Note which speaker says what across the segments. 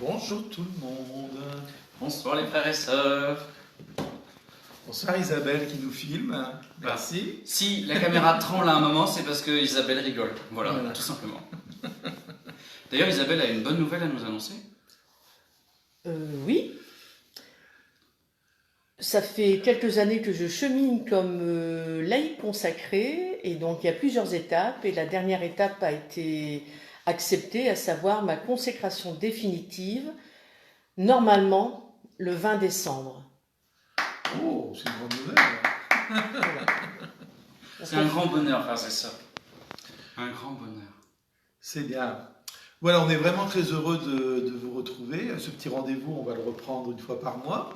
Speaker 1: Bonjour tout le monde.
Speaker 2: Bonsoir les frères et sœurs.
Speaker 1: Bonsoir Isabelle qui nous filme. Merci.
Speaker 2: Si la caméra tremble à un moment, c'est parce que Isabelle rigole. Voilà, tout simplement. D'ailleurs, Isabelle a une bonne nouvelle à nous annoncer.
Speaker 3: Oui. Ça fait quelques années que je chemine comme laïque consacrée, et donc il y a plusieurs étapes, et la dernière étape a été acceptée, à savoir ma consécration définitive, normalement le 20 décembre.
Speaker 1: Oh, c'est une grande nouvelle.
Speaker 3: Voilà.
Speaker 2: C'est un grand bonheur, frères et sœurs. Un grand bonheur.
Speaker 1: C'est bien. Voilà, on est vraiment très heureux de vous retrouver. Ce petit rendez-vous, on va le reprendre une fois par mois.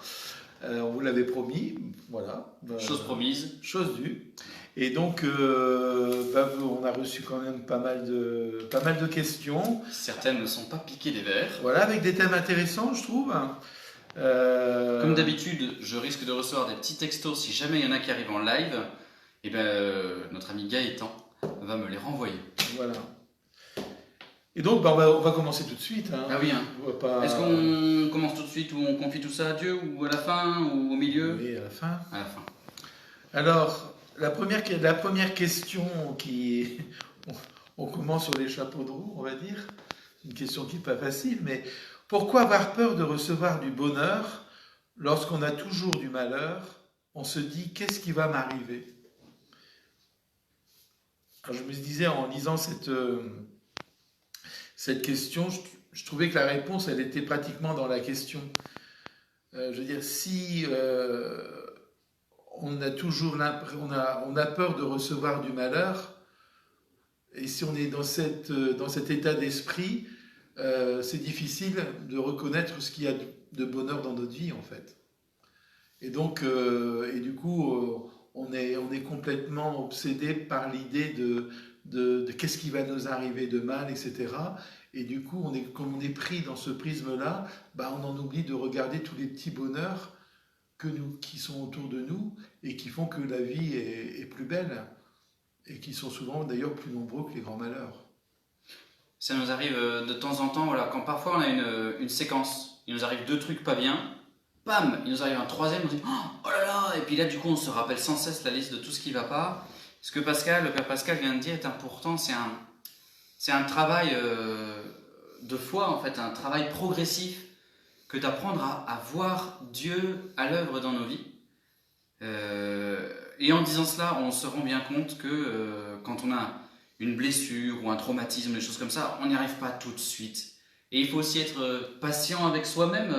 Speaker 1: On vous l'avait promis, voilà.
Speaker 2: Chose promise.
Speaker 1: Chose due. Et donc, on a reçu quand même pas mal de questions.
Speaker 2: Certaines ne sont pas piquées des vers.
Speaker 1: Voilà, avec des thèmes intéressants, je trouve.
Speaker 2: Comme d'habitude, je risque de recevoir des petits textos si jamais il y en a qui arrivent en live. Et notre ami Gaëtan va me les renvoyer.
Speaker 1: Voilà. Et donc, on va commencer tout de suite. Hein.
Speaker 2: Ah oui, hein.
Speaker 1: Pas...
Speaker 2: Est-ce qu'on commence tout de suite ou on confie tout ça à Dieu ou à la fin ou au milieu?
Speaker 1: Oui, à la fin.
Speaker 2: À la fin.
Speaker 1: Alors, la première question qui... On commence sur les chapeaux de roue, on va dire. Une question qui n'est pas facile, mais pourquoi avoir peur de recevoir du bonheur lorsqu'on a toujours du malheur? On se dit, qu'est-ce qui va m'arriver? Alors, je me disais, en lisant cette question, je trouvais que la réponse, elle était pratiquement dans la question. Je veux dire, si on a toujours on a peur de recevoir du malheur, et si on est dans cet état d'esprit, c'est difficile de reconnaître ce qu'il y a de bonheur dans notre vie, en fait. Et donc, du coup, on est complètement obsédé par l'idée de qu'est-ce qui va nous arriver de mal, etc. Et du coup, comme on est pris dans ce prisme-là, on en oublie de regarder tous les petits bonheurs qui sont autour de nous et qui font que la vie est plus belle et qui sont souvent d'ailleurs plus nombreux que les grands malheurs.
Speaker 2: Ça nous arrive de temps en temps, voilà, quand parfois on a une séquence, il nous arrive 2 trucs pas bien, bam, il nous arrive un 3e, on se dit oh là là, et puis là du coup on se rappelle sans cesse la liste de tout ce qui va pas. Ce que le père Pascal vient de dire est important, c'est un travail de foi en fait, un travail progressif que d'apprendre à voir Dieu à l'œuvre dans nos vies. Et en disant cela, on se rend bien compte que quand on a une blessure ou un traumatisme, des choses comme ça, on n'y arrive pas tout de suite. Et il faut aussi être patient avec soi-même.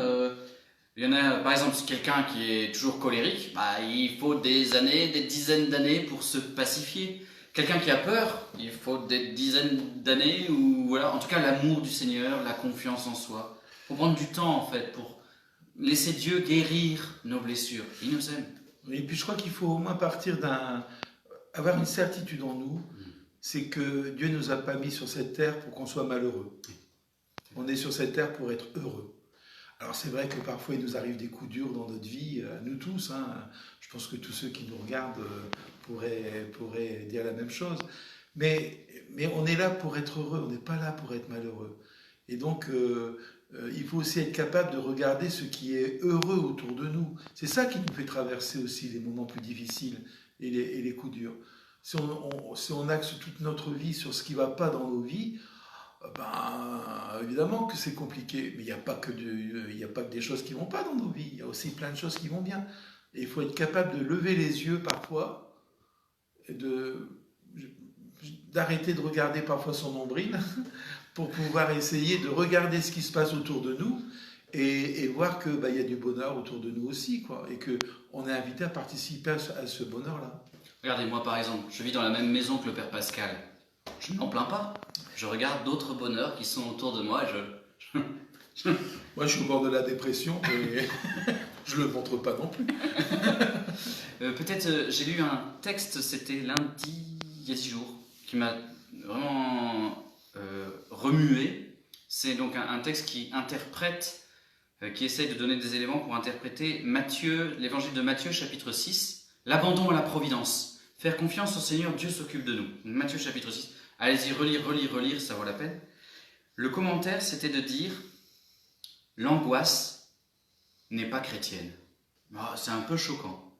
Speaker 2: Il y en a, par exemple, quelqu'un qui est toujours colérique, il faut des années, des dizaines d'années pour se pacifier. Quelqu'un qui a peur, il faut des dizaines d'années, ou voilà, en tout cas l'amour du Seigneur, la confiance en soi. Il faut prendre du temps, en fait, pour laisser Dieu guérir nos blessures. Il nous aime.
Speaker 1: Et puis je crois qu'il faut au moins avoir une certitude en nous, c'est que Dieu ne nous a pas mis sur cette terre pour qu'on soit malheureux. On est sur cette terre pour être heureux. Alors c'est vrai que parfois il nous arrive des coups durs dans notre vie, nous tous. Hein. Je pense que tous ceux qui nous regardent pourraient dire la même chose. Mais on est là pour être heureux, on n'est pas là pour être malheureux. Et donc il faut aussi être capable de regarder ce qui est heureux autour de nous. C'est ça qui nous fait traverser aussi les moments plus difficiles et les coups durs. Si on axe toute notre vie sur ce qui ne va pas dans nos vies, évidemment que c'est compliqué. Mais il n'y a pas que des choses qui ne vont pas dans nos vies. Il y a aussi plein de choses qui vont bien. Et il faut être capable de lever les yeux parfois, et d'arrêter de regarder parfois son nombril, pour pouvoir essayer de regarder ce qui se passe autour de nous et voir qu'il y a du bonheur autour de nous aussi, quoi, et qu'on est invité à participer à ce bonheur-là.
Speaker 2: Regardez, moi par exemple, je vis dans la même maison que le père Pascal. Je ne m'en plains pas. Je regarde d'autres bonheurs qui sont autour de moi et
Speaker 1: Moi, je suis au bord de la dépression, mais je ne le montre pas non plus.
Speaker 2: Peut-être, j'ai lu un texte, c'était lundi, il y a 10 jours, qui m'a vraiment remué. C'est donc un texte qui interprète, qui essaye de donner des éléments pour interpréter l'évangile de Matthieu, chapitre 6, l'abandon à la providence. Faire confiance au Seigneur, Dieu s'occupe de nous. Matthieu, chapitre 6. Allez-y, relire, ça vaut la peine. Le commentaire, c'était de dire l'angoisse n'est pas chrétienne. C'est un peu choquant.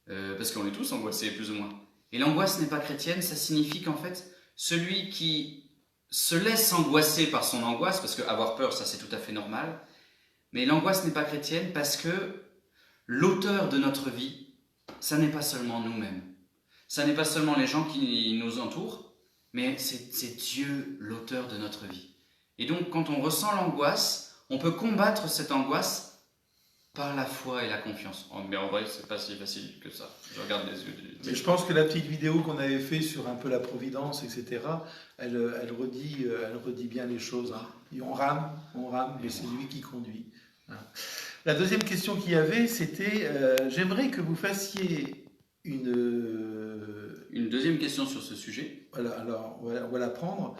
Speaker 2: parce qu'on est tous angoissés plus ou moins. Et l'angoisse n'est pas chrétienne, ça signifie qu'en fait, celui qui se laisse angoisser par son angoisse, parce qu'avoir peur, ça c'est tout à fait normal, mais l'angoisse n'est pas chrétienne parce que l'auteur de notre vie, ça n'est pas seulement nous-mêmes, ça n'est pas seulement les gens qui nous entourent, mais c'est Dieu l'auteur de notre vie. Et donc quand on ressent l'angoisse, on peut combattre cette angoisse par la foi et la confiance. Mais en vrai, c'est pas si facile que ça. Je regarde les yeux du...
Speaker 1: Mais je pense que la petite vidéo qu'on avait fait sur un peu la providence, etc., elle redit bien les choses. Hein. Et on rame, mais c'est lui qui conduit. Hein. La deuxième question qu'il y avait, c'était j'aimerais que vous fassiez une
Speaker 2: deuxième question sur ce sujet.
Speaker 1: Voilà, alors on va la prendre.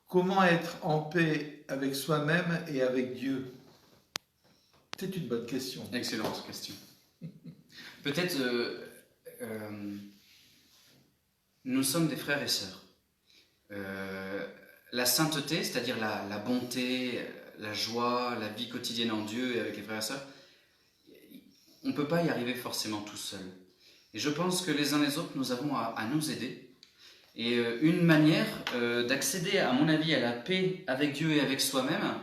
Speaker 1: Comment être en paix avec soi-même et avec Dieu? C'est une bonne question.
Speaker 2: Excellente question. Peut-être nous sommes des frères et sœurs. La sainteté, c'est-à-dire la bonté, la joie, la vie quotidienne en Dieu et avec les frères et sœurs, on ne peut pas y arriver forcément tout seul. Et je pense que les uns les autres, nous avons à nous aider. Et une manière d'accéder, à mon avis, à la paix avec Dieu et avec soi-même,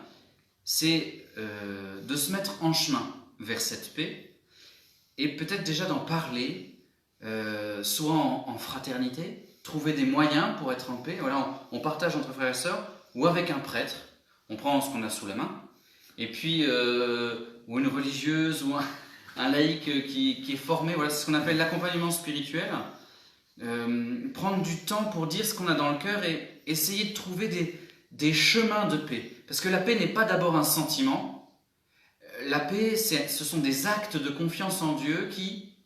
Speaker 2: c'est de se mettre en chemin vers cette paix et peut-être déjà d'en parler, soit en fraternité, trouver des moyens pour être en paix. Voilà, on partage entre frères et sœurs ou avec un prêtre, on prend ce qu'on a sous la main, et puis ou une religieuse ou un laïc qui est formé, voilà, c'est ce qu'on appelle l'accompagnement spirituel. Prendre du temps pour dire ce qu'on a dans le cœur et essayer de trouver des chemins de paix. Parce que la paix n'est pas d'abord un sentiment. La paix, ce sont des actes de confiance en Dieu qui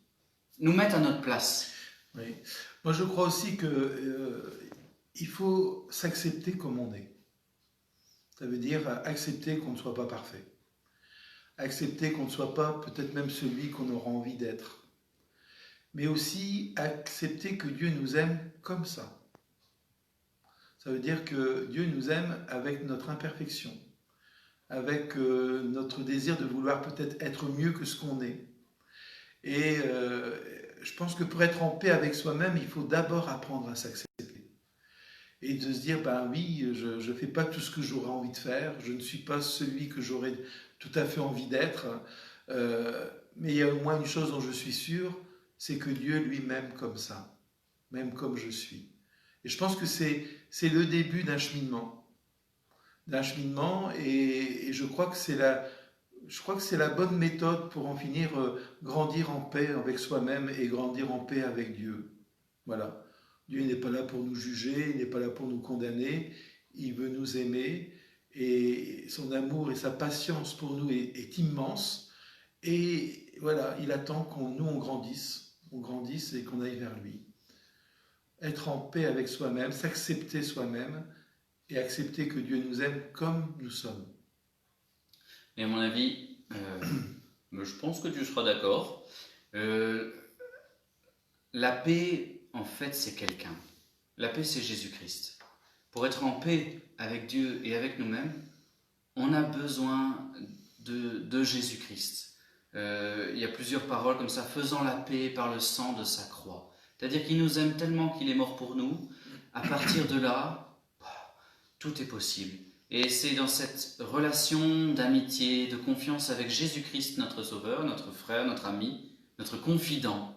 Speaker 2: nous mettent à notre place.
Speaker 1: Oui. Moi, je crois aussi qu'il faut s'accepter comme on est. Ça veut dire accepter qu'on ne soit pas parfait. Accepter qu'on ne soit pas peut-être même celui qu'on aura envie d'être. Mais aussi accepter que Dieu nous aime comme ça. Ça veut dire que Dieu nous aime avec notre imperfection, avec notre désir de vouloir peut-être être mieux que ce qu'on est. Et je pense que pour être en paix avec soi-même, il faut d'abord apprendre à s'accepter. Et de se dire, ben oui, je ne fais pas tout ce que j'aurais envie de faire, je ne suis pas celui que j'aurais tout à fait envie d'être, mais il y a au moins une chose dont je suis sûr, c'est que Dieu lui-même comme ça, même comme je suis. Et je pense que c'est le début d'un cheminement. Et je crois que c'est la bonne méthode pour en finir, grandir en paix avec soi-même et grandir en paix avec Dieu. Voilà. Dieu n'est pas là pour nous juger, il n'est pas là pour nous condamner, il veut nous aimer et son amour et sa patience pour nous est immense. Et voilà, il attend qu'on grandisse et qu'on aille vers lui. Être en paix avec soi-même, s'accepter soi-même et accepter que Dieu nous aime comme nous sommes.
Speaker 2: Et à mon avis, je pense que tu seras d'accord, la paix, en fait, c'est quelqu'un. La paix, c'est Jésus-Christ. Pour être en paix avec Dieu et avec nous-mêmes, on a besoin de Jésus-Christ. Il y a plusieurs paroles comme ça, faisant la paix par le sang de sa croix. C'est-à-dire qu'il nous aime tellement qu'il est mort pour nous. À partir de là, tout est possible. Et c'est dans cette relation d'amitié, de confiance avec Jésus-Christ, notre Sauveur, notre frère, notre ami, notre confident,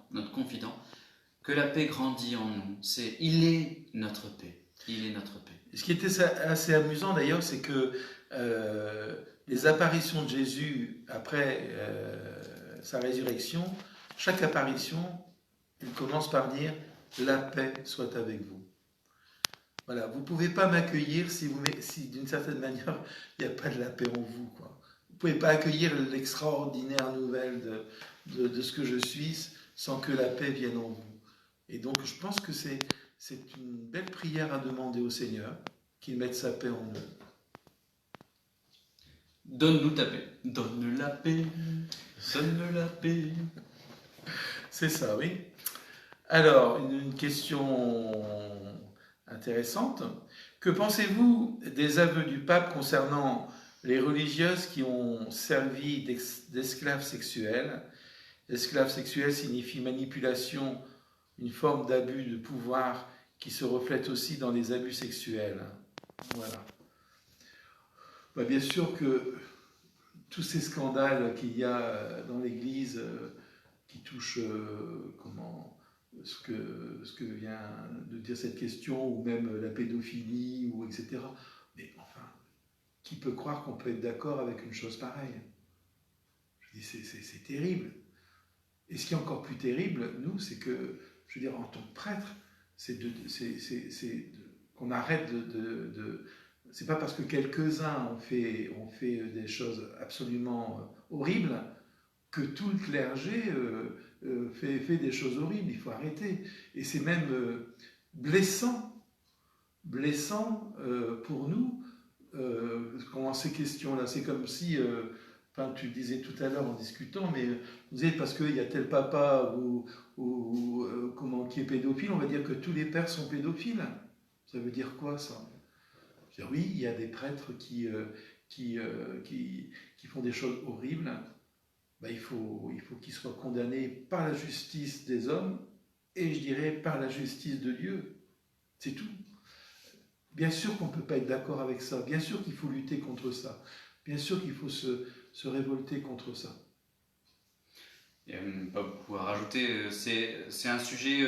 Speaker 2: que la paix grandit en nous. Il est notre paix. Il est notre paix.
Speaker 1: Ce qui était assez amusant d'ailleurs, c'est que les apparitions de Jésus après sa résurrection, chaque apparition, il commence par dire « La paix soit avec vous ». Voilà, vous ne pouvez pas m'accueillir si d'une certaine manière, il n'y a pas de la paix en vous, quoi. Vous ne pouvez pas accueillir l'extraordinaire nouvelle de ce que je suis sans que la paix vienne en vous. Et donc, je pense que c'est une belle prière à demander au Seigneur, qu'il mette sa paix en nous.
Speaker 2: Donne-nous ta paix. Donne la paix. Donne la paix.
Speaker 1: C'est ça, oui. Alors, une question intéressante. Que pensez-vous des aveux du pape concernant les religieuses qui ont servi d'esclaves sexuels? Esclave sexuel signifie manipulation, une forme d'abus de pouvoir qui se reflète aussi dans les abus sexuels. Voilà. Bah, bien sûr que tous ces scandales qu'il y a dans l'Église qui touchent ce que vient de dire cette question, ou même la pédophilie, ou etc. Mais enfin, qui peut croire qu'on peut être d'accord avec une chose pareille? Je dis, c'est terrible. Et ce qui est encore plus terrible, nous, c'est que, je veux dire, en tant que prêtre, c'est qu'on arrête de c'est pas parce que quelques-uns ont fait des choses absolument horribles que tout le clergé fait des choses horribles. Il faut arrêter. Et c'est même blessant pour nous, comment ces questions-là. C'est comme si, enfin, tu disais tout à l'heure en discutant, mais vous disais parce qu'il y a tel papa qui est pédophile, on va dire que tous les pères sont pédophiles. Ça veut dire quoi, ça? Oui, il y a des prêtres qui font des choses horribles. Ben, il faut qu'ils soient condamnés par la justice des hommes et, je dirais, par la justice de Dieu. C'est tout. Bien sûr qu'on ne peut pas être d'accord avec ça. Bien sûr qu'il faut lutter contre ça. Bien sûr qu'il faut se révolter contre ça.
Speaker 2: Il n'y a même pas beaucoup à rajouter. C'est un sujet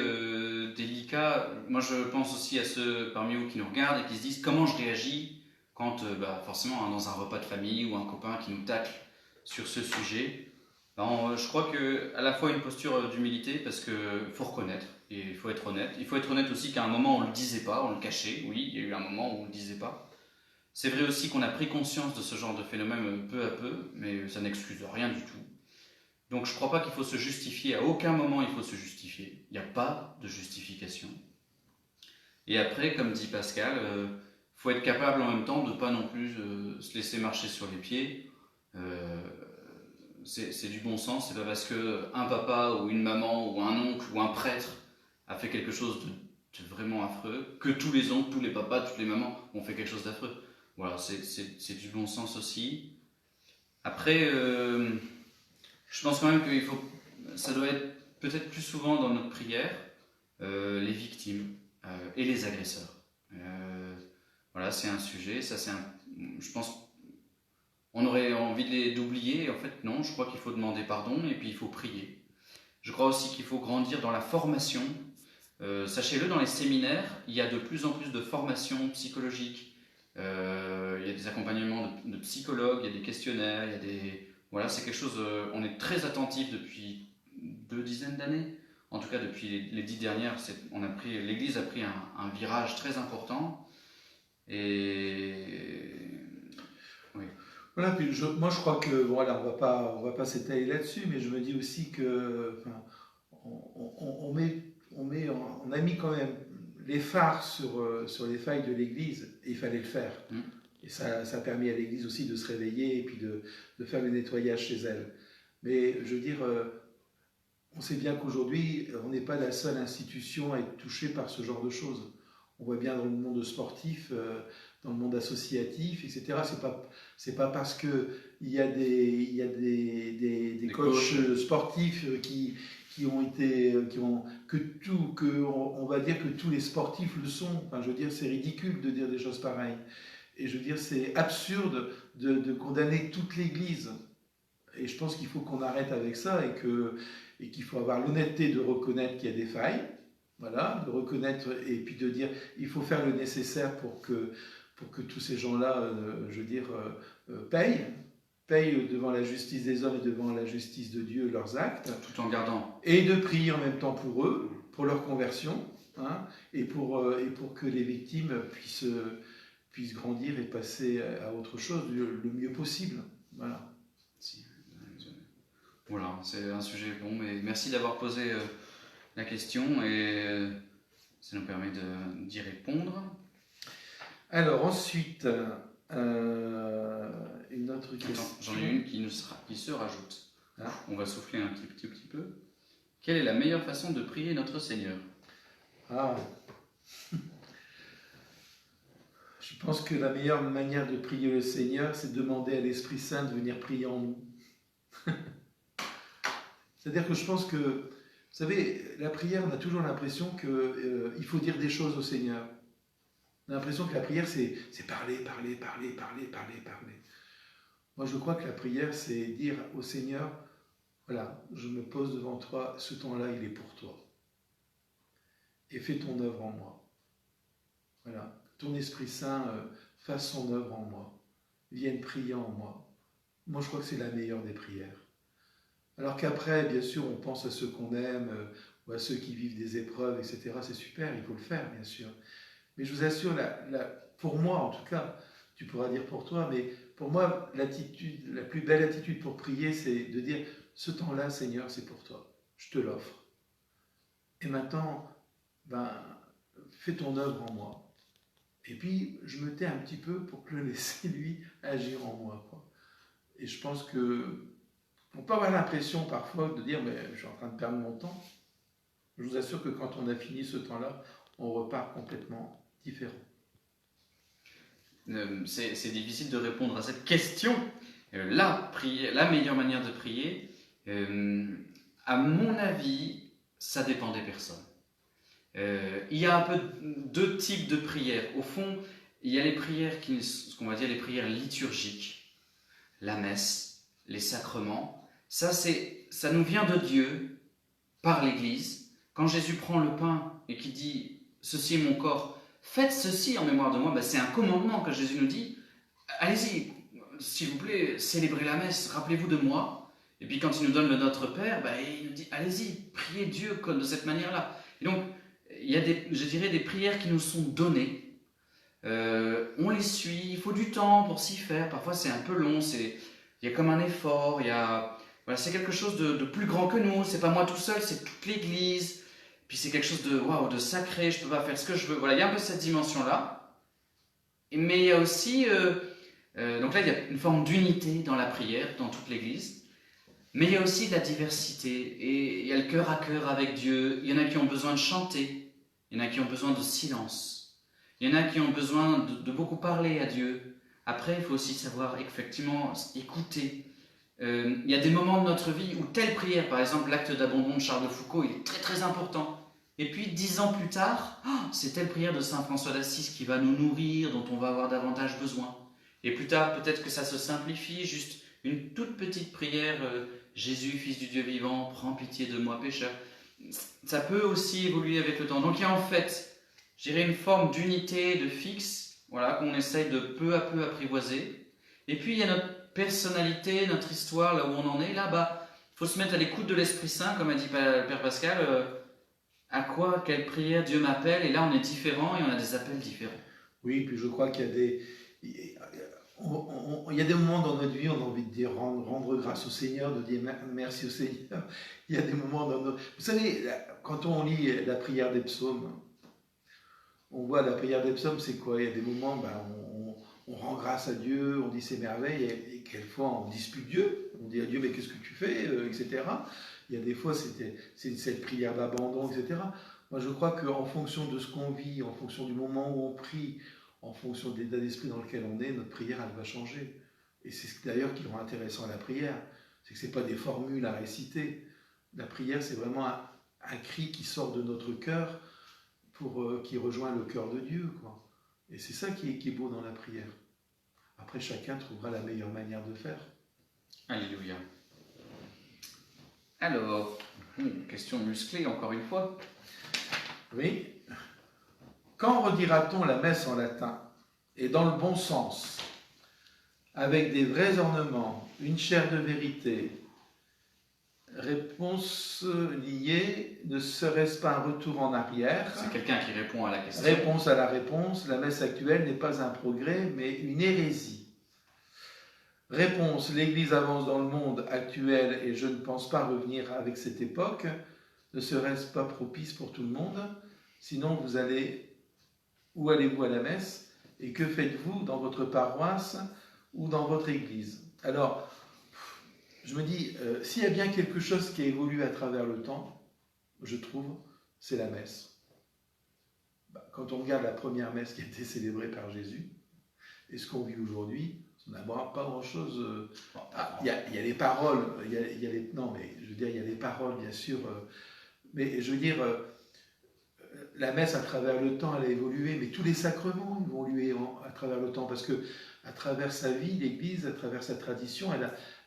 Speaker 2: délicat. Moi, je pense aussi à ceux parmi vous qui nous regardent et qui se disent comment je réagis quand, forcément, dans un repas de famille ou un copain qui nous tacle sur ce sujet. Je crois qu'à la fois une posture d'humilité, parce qu'il faut reconnaître et il faut être honnête. Il faut être honnête aussi qu'à un moment, on ne le disait pas, on le cachait. Oui, il y a eu un moment où on ne le disait pas. C'est vrai aussi qu'on a pris conscience de ce genre de phénomène peu à peu, mais ça n'excuse rien du tout. Donc je ne crois pas qu'il faut se justifier, à aucun moment il faut se justifier, il n'y a pas de justification. Et après, comme dit Pascal, faut être capable en même temps de ne pas non plus se laisser marcher sur les pieds. C'est du bon sens, c'est pas parce qu'un papa ou une maman ou un oncle ou un prêtre a fait quelque chose de vraiment affreux que tous les oncles, tous les papas, toutes les mamans ont fait quelque chose d'affreux. Voilà, c'est du bon sens aussi. Après... je pense quand même que ça doit être peut-être plus souvent dans notre prière, les victimes et les agresseurs. Voilà, c'est un sujet, je pense qu'on aurait envie d'oublier, en fait non, je crois qu'il faut demander pardon et puis il faut prier. Je crois aussi qu'il faut grandir dans la formation. Sachez-le, dans les séminaires, il y a de plus en plus de formations psychologiques. Il y a des accompagnements de psychologues, il y a des questionnaires, il y a des... Voilà, c'est quelque chose, on est très attentif depuis 2 dizaines d'années. En tout cas, depuis les 10 dernières, l'Église a pris un virage très important. Et oui.
Speaker 1: Voilà, puis moi je crois que, voilà, on va pas s'étaler là-dessus, mais je me dis aussi que, enfin, on a mis quand même les phares sur les failles de l'Église, et il fallait le faire. Et ça a permis à l'Église aussi de se réveiller et puis de faire le nettoyage chez elle. Mais je veux dire, on sait bien qu'aujourd'hui, on n'est pas la seule institution à être touchée par ce genre de choses. On voit bien dans le monde sportif, dans le monde associatif, etc. C'est pas parce qu'il y a des coachs sportifs on va dire que tous les sportifs le sont. Enfin, je veux dire, c'est ridicule de dire des choses pareilles. Et je veux dire, c'est absurde de condamner toute l'Église. Et je pense qu'il faut qu'on arrête avec ça et qu'il faut avoir l'honnêteté de reconnaître qu'il y a des failles, voilà, de reconnaître et puis de dire il faut faire le nécessaire pour que tous ces gens-là, je veux dire, payent devant la justice des hommes et devant la justice de Dieu leurs actes.
Speaker 2: Tout en gardant.
Speaker 1: Et de prier en même temps pour eux, pour leur conversion, hein, et pour que les victimes puissent grandir et passer à autre chose le mieux possible. Voilà.
Speaker 2: Voilà, c'est un sujet bon, mais merci d'avoir posé la question et ça nous permet d'y répondre.
Speaker 1: Alors ensuite, une autre question.
Speaker 2: Attends, j'en ai une qui se rajoute.
Speaker 1: Ah.
Speaker 2: On va souffler un petit peu. Quelle est la meilleure façon de prier notre Seigneur?
Speaker 1: Ah. Je pense que la meilleure manière de prier le Seigneur, c'est de demander à l'Esprit Saint de venir prier en nous. C'est-à-dire que je pense que, vous savez, la prière, on a toujours l'impression qu'il faut dire des choses au Seigneur. On a l'impression que la prière, c'est parler, parler, parler, parler, parler, parler. Moi, je crois que la prière, c'est dire au Seigneur, voilà, je me pose devant toi, ce temps-là, il est pour toi. Et fais ton œuvre en moi. Voilà, ton Esprit Saint fasse son œuvre en moi, vienne prier en moi. Moi, je crois que c'est la meilleure des prières. Alors qu'après, bien sûr, on pense à ceux qu'on aime, ou à ceux qui vivent des épreuves, etc. C'est super, il faut le faire, bien sûr. Mais je vous assure, pour moi en tout cas, tu pourras dire pour toi, mais pour moi, l'attitude, la plus belle attitude pour prier, c'est de dire, ce temps-là, Seigneur, c'est pour toi. Je te l'offre. Et maintenant, fais ton œuvre en moi. Et puis, je me tais un petit peu pour le laisser, lui, agir en moi, quoi. Et je pense que on peut avoir l'impression parfois de dire, mais je suis en train de perdre mon temps. Je vous assure que quand on a fini ce temps-là, on repart complètement différent.
Speaker 2: C'est difficile de répondre à cette question. La meilleure manière de prier, à mon avis, ça dépend des personnes. Il y a un peu deux types de prières. Au fond, il y a les prières ce qu'on va dire les prières liturgiques, la messe, les sacrements. Ça nous vient de Dieu par l'Église. Quand Jésus prend le pain et qu'il dit « Ceci est mon corps », faites ceci en mémoire de moi, c'est un commandement que Jésus nous dit. Allez-y, s'il vous plaît, célébrez la messe, rappelez-vous de moi. Et puis quand il nous donne le Notre Père, il nous dit, allez-y, priez Dieu de cette manière-là. Et donc, il y a des prières qui nous sont données. On les suit, il faut du temps pour s'y faire. Parfois, c'est un peu long, il y a comme un effort, c'est quelque chose de plus grand que nous. C'est pas moi tout seul, c'est toute l'Église. Puis c'est quelque chose de sacré, je peux pas faire ce que je veux. Voilà, il y a un peu cette dimension-là. Mais il y a aussi, donc là, il y a une forme d'unité dans la prière, dans toute l'Église. Mais il y a aussi de la diversité. Et il y a le cœur à cœur avec Dieu. Il y en a qui ont besoin de chanter. Il y en a qui ont besoin de silence. Il y en a qui ont besoin de beaucoup parler à Dieu. Après, il faut aussi savoir effectivement écouter. Il y a des moments de notre vie où telle prière, par exemple l'acte d'abandon de Charles de Foucault, il est très très important. Et puis 10 ans plus tard, c'est telle prière de Saint François d'Assise qui va nous nourrir, dont on va avoir davantage besoin. Et plus tard, peut-être que ça se simplifie, juste une toute petite prière, Jésus, Fils du Dieu vivant, prends pitié de moi pécheur. Ça peut aussi évoluer avec le temps. Donc il y a en fait, je dirais, une forme d'unité, de fixe, voilà, qu'on essaye de peu à peu apprivoiser. Et puis il y a notre personnalité, notre histoire, là où on en est, là, faut se mettre à l'écoute de l'Esprit Saint, comme a dit Père Pascal, quelle prière Dieu m'appelle, et là on est différents et on a des appels différents.
Speaker 1: Oui, puis je crois qu'il y a il y a des moments dans notre vie, on a envie de dire rendre grâce au Seigneur, de dire merci au Seigneur. Il y a des moments dans notre... Vous savez, quand on lit la prière des psaumes, on voit la prière des psaumes, c'est quoi? Il y a des moments, on rend grâce à Dieu, on dit ses merveilles, et quelquefois on dispute Dieu, on dit à Dieu, mais qu'est-ce que tu fais, etc. Il y a des fois, c'est cette prière d'abandon, etc. Moi, je crois qu'en fonction de ce qu'on vit, en fonction du moment où on prie, en fonction de l'état d'esprit dans lequel on est, notre prière, elle va changer. Et c'est d'ailleurs qui rend intéressant la prière, c'est que ce n'est pas des formules à réciter. La prière, c'est vraiment un cri qui sort de notre cœur, qui rejoint le cœur de Dieu, quoi. Et c'est ça qui est beau dans la prière. Après, chacun trouvera la meilleure manière de faire.
Speaker 2: Alléluia. Alors, question musclée encore une fois.
Speaker 1: Oui. Quand redira-t-on la messe en latin, et dans le bon sens, avec des vrais ornements, une chair de vérité? Réponse liée, ne serait-ce pas un retour en arrière?
Speaker 2: C'est quelqu'un qui répond à la question.
Speaker 1: Réponse à la réponse, la messe actuelle n'est pas un progrès, mais une hérésie. Réponse, l'Église avance dans le monde actuel et je ne pense pas revenir avec cette époque. Ne serait-ce pas propice pour tout le monde? Sinon, où allez-vous à la messe? Et que faites-vous dans votre paroisse ou dans votre Église? Alors, je me dis, s'il y a bien quelque chose qui a évolué à travers le temps, je trouve, c'est la messe. Quand on regarde la première messe qui a été célébrée par Jésus, et ce qu'on vit aujourd'hui, On n'a pas grand-chose. Il y a les paroles, non, mais je veux dire, il y a les paroles, bien sûr. Mais je veux dire, la messe, à travers le temps, elle a évolué, mais tous les sacrements ont évolué à travers le temps, parce que à travers sa vie, l'Église, à travers sa tradition,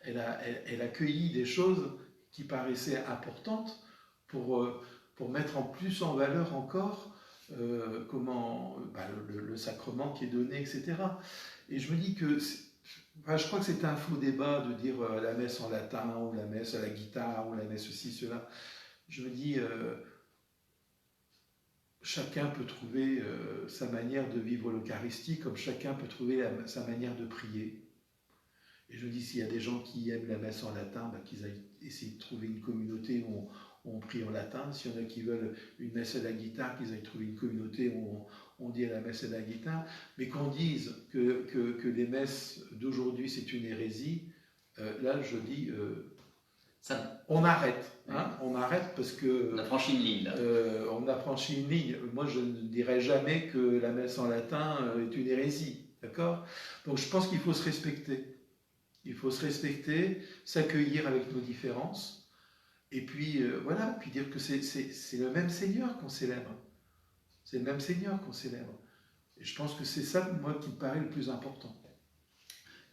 Speaker 1: elle a cueilli des choses qui paraissaient importantes pour mettre en plus en valeur encore le sacrement qui est donné, etc. Et je me dis que, je crois que c'est un faux débat de dire la messe en latin, ou la messe à la guitare, ou la messe ceci, cela. Je me dis, chacun peut trouver sa manière de vivre l'Eucharistie, comme chacun peut trouver sa manière de prier. Et je me dis, s'il y a des gens qui aiment la messe en latin, qu'ils aillent essayer de trouver une communauté où on prie en latin. S'il y en a qui veulent une messe à la guitare, qu'ils aillent trouver une communauté où on dit à la messe à la guitare. Mais qu'on dise que les messes d'aujourd'hui, c'est une hérésie, là, je dis... on arrête, on arrête parce que...
Speaker 2: On a franchi une ligne, là.
Speaker 1: On a franchi une ligne. Moi, je ne dirais jamais que la messe en latin est une hérésie, d'accord? Donc, je pense qu'il faut se respecter. Il faut se respecter, s'accueillir avec nos différences, et puis, voilà, puis dire que c'est le même Seigneur qu'on célèbre. C'est le même Seigneur qu'on célèbre. Et je pense que c'est ça, moi, qui me paraît le plus important.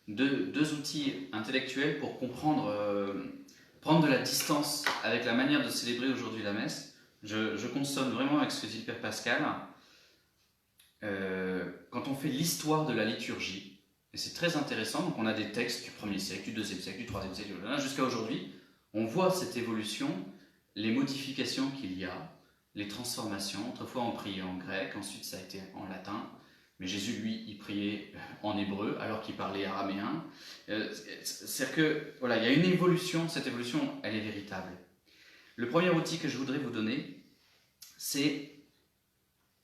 Speaker 2: Deux outils intellectuels pour prendre de la distance avec la manière de célébrer aujourd'hui la messe. Je consonne vraiment avec ce que dit le Père Pascal. Quand on fait l'histoire de la liturgie, et c'est très intéressant, donc on a des textes du 1er siècle, du 2e siècle, du 3e siècle, jusqu'à aujourd'hui, on voit cette évolution, les modifications qu'il y a, les transformations. Autrefois on priait en grec, ensuite ça a été en latin, mais Jésus, lui, il priait en hébreu alors qu'il parlait araméen. C'est-à-dire que, voilà, il y a une évolution, cette évolution, elle est véritable. Le premier outil que je voudrais vous donner, c'est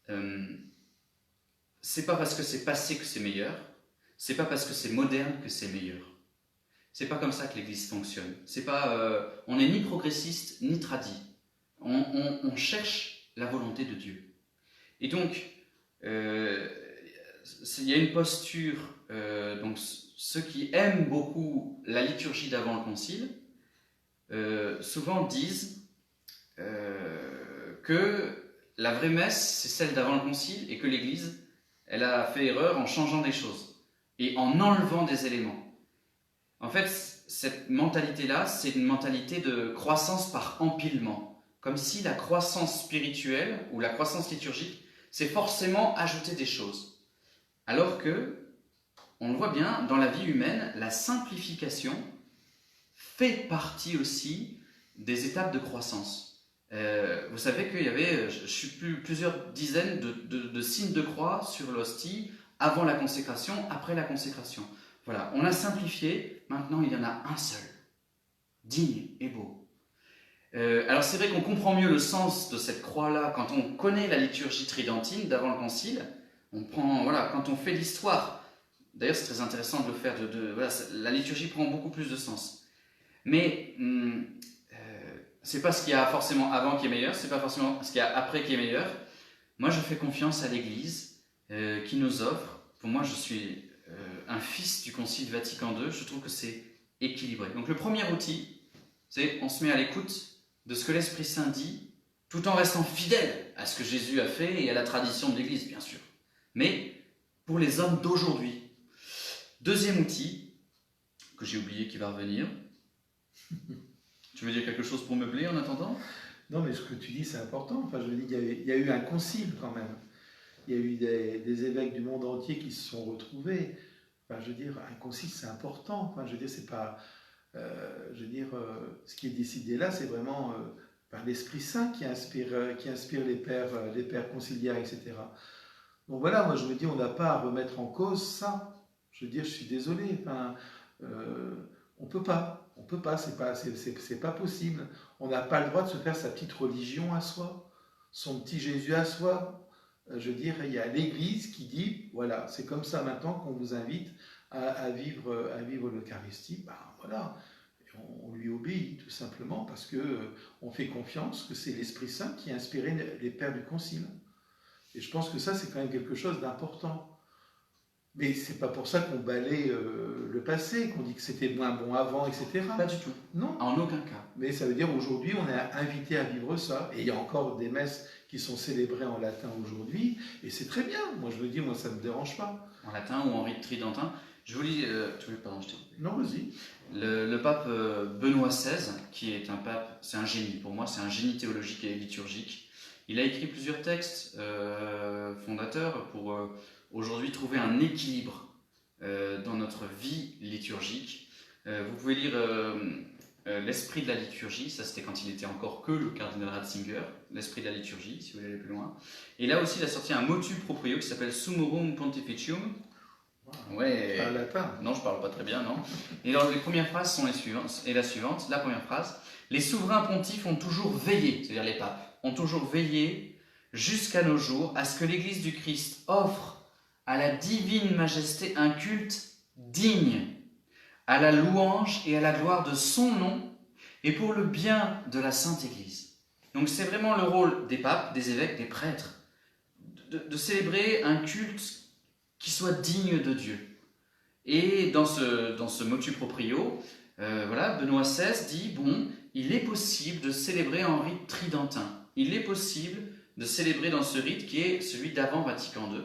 Speaker 2: pas parce que c'est passé que c'est meilleur, c'est pas parce que c'est moderne que c'est meilleur. C'est pas comme ça que l'Église fonctionne. C'est pas, on n'est ni progressiste ni tradit. On cherche la volonté de Dieu. Et donc, il y a une posture, donc ceux qui aiment beaucoup la liturgie d'avant le Concile, souvent disent que la vraie messe, c'est celle d'avant le Concile, et que l'Église, elle a fait erreur en changeant des choses et en enlevant des éléments. En fait, cette mentalité-là, c'est une mentalité de croissance par empilement, comme si la croissance spirituelle ou la croissance liturgique, c'est forcément ajouter des choses. Alors que, on le voit bien, dans la vie humaine, la simplification fait partie aussi des étapes de croissance. Vous savez qu'il y avait, plusieurs dizaines de signes de croix sur l'hostie, avant la consécration, après la consécration. Voilà, on a simplifié, maintenant il y en a un seul, digne et beau. Alors c'est vrai qu'on comprend mieux le sens de cette croix-là quand on connaît la liturgie tridentine d'avant le Concile. Quand on fait l'histoire, d'ailleurs c'est très intéressant de le faire, la liturgie prend beaucoup plus de sens. Mais c'est pas ce qu'il y a forcément avant qui est meilleur, c'est pas forcément ce qu'il y a après qui est meilleur. Moi je fais confiance à l'Église qui nous offre. Pour moi je suis un fils du Concile Vatican II, je trouve que c'est équilibré. Donc le premier outil, c'est on se met à l'écoute de ce que l'Esprit Saint dit, tout en restant fidèle à ce que Jésus a fait et à la tradition de l'Église, bien sûr. Mais pour les hommes d'aujourd'hui. Deuxième outil, que j'ai oublié qui va revenir. Tu veux dire quelque chose pour meubler en attendant?
Speaker 1: Non, mais ce que tu dis, c'est important. Enfin, je veux dire, il y a eu un concile quand même. Il y a eu des évêques du monde entier qui se sont retrouvés. Enfin, je veux dire, un concile, c'est important. Enfin, je veux dire, c'est pas... ce qui est décidé là, c'est vraiment par l'Esprit Saint qui inspire les pères conciliaires, etc. Donc voilà, moi je me dis, on n'a pas à remettre en cause ça. Je veux dire, je suis désolé. Enfin, on peut pas, c'est pas possible. On n'a pas le droit de se faire sa petite religion à soi, son petit Jésus à soi. Je veux dire, il y a l'Église qui dit, voilà, c'est comme ça maintenant qu'on vous invite à vivre l'Eucharistie. Ben voilà, on lui obéit tout simplement parce que on fait confiance que c'est l'Esprit Saint qui a inspiré les pères du Concile. Et je pense que ça, c'est quand même quelque chose d'important. Mais c'est pas pour ça qu'on balaie le passé, qu'on dit que c'était moins bon avant, etc.
Speaker 2: Pas du tout.
Speaker 1: Non.
Speaker 2: En aucun cas.
Speaker 1: Mais ça veut dire aujourd'hui, on est invité à vivre ça. Et il y a encore des messes qui sont célébrées en latin aujourd'hui, et c'est très bien. Moi, je me dis, moi, ça ne me dérange pas.
Speaker 2: En latin ou en rite tridentin. Je vous lis, pardon, je t'ai coupé.
Speaker 1: Non, vas-y.
Speaker 2: Le pape Benoît XVI, qui est un pape, c'est un génie, pour moi c'est un génie théologique et liturgique. Il a écrit plusieurs textes fondateurs pour aujourd'hui trouver un équilibre dans notre vie liturgique. Vous pouvez lire L'Esprit de la liturgie, ça c'était quand il était encore que le cardinal Ratzinger, L'Esprit de la liturgie, si vous voulez aller plus loin. Et là aussi il a sorti un motu proprio qui s'appelle Summorum Pontificium. Ouais.
Speaker 1: Pas latin.
Speaker 2: Non, je parle pas très bien, non. Et alors, les premières phrases sont les suivantes. Et la suivante, la première phrase. Les souverains pontifes ont toujours veillé, c'est-à-dire les papes, ont toujours veillé jusqu'à nos jours à ce que l'Église du Christ offre à la divine majesté un culte digne, à la louange et à la gloire de son nom et pour le bien de la Sainte Église. Donc c'est vraiment le rôle des papes, des évêques, des prêtres, de célébrer un culte qui soit digne de Dieu. Et dans ce motu proprio, Benoît XVI dit, il est possible de célébrer en rite tridentin. Il est possible de célébrer dans ce rite qui est celui d'avant Vatican II.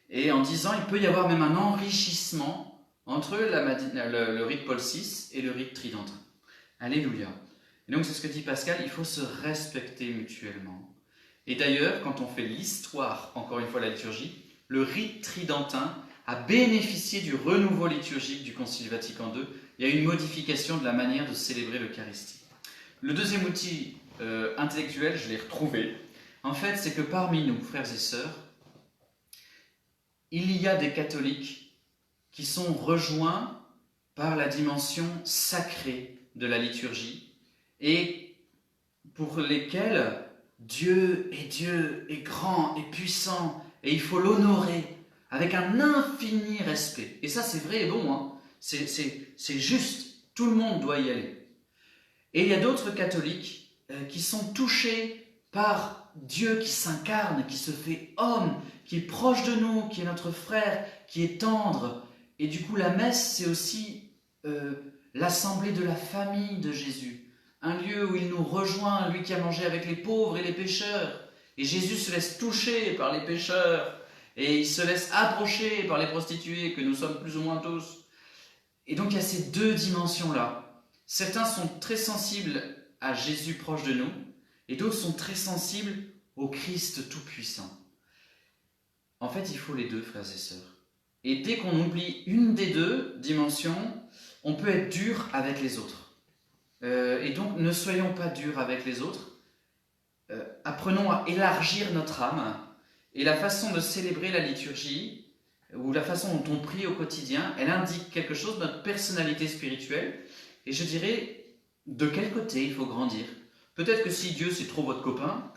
Speaker 2: Et en disant, il peut y avoir même un enrichissement entre le rite Paul VI et le rite tridentin. Alléluia. Et donc c'est ce que dit Pascal, il faut se respecter mutuellement. Et d'ailleurs, quand on fait l'histoire, encore une fois la liturgie, le rite tridentin a bénéficié du renouveau liturgique du Concile Vatican II. Il y a une modification de la manière de célébrer l'Eucharistie. Le deuxième outil intellectuel, je l'ai retrouvé. En fait, c'est que parmi nous, frères et sœurs, il y a des catholiques qui sont rejoints par la dimension sacrée de la liturgie et pour lesquels Dieu est grand et puissant et il faut l'honorer avec un infini respect. Et ça, c'est vrai et bon, hein. C'est juste, tout le monde doit y aller. Et il y a d'autres catholiques qui sont touchés par Dieu qui s'incarne, qui se fait homme, qui est proche de nous, qui est notre frère, qui est tendre. Et du coup, la messe, c'est aussi l'assemblée de la famille de Jésus. Un lieu où il nous rejoint, lui qui a mangé avec les pauvres et les pécheurs. Et Jésus se laisse toucher par les pécheurs. Et il se laisse approcher par les prostituées, que nous sommes plus ou moins tous. Et donc il y a ces deux dimensions-là. Certains sont très sensibles à Jésus proche de nous, et d'autres sont très sensibles au Christ tout-puissant. En fait, il faut les deux, frères et sœurs. Et dès qu'on oublie une des deux dimensions, on peut être dur avec les autres. Et donc, ne soyons pas durs avec les autres. Apprenons à élargir notre âme. Et la façon de célébrer la liturgie, ou la façon dont on prie au quotidien, elle indique quelque chose de notre personnalité spirituelle. Et je dirais, de quel côté il faut grandir. Peut-être que si Dieu c'est trop votre copain,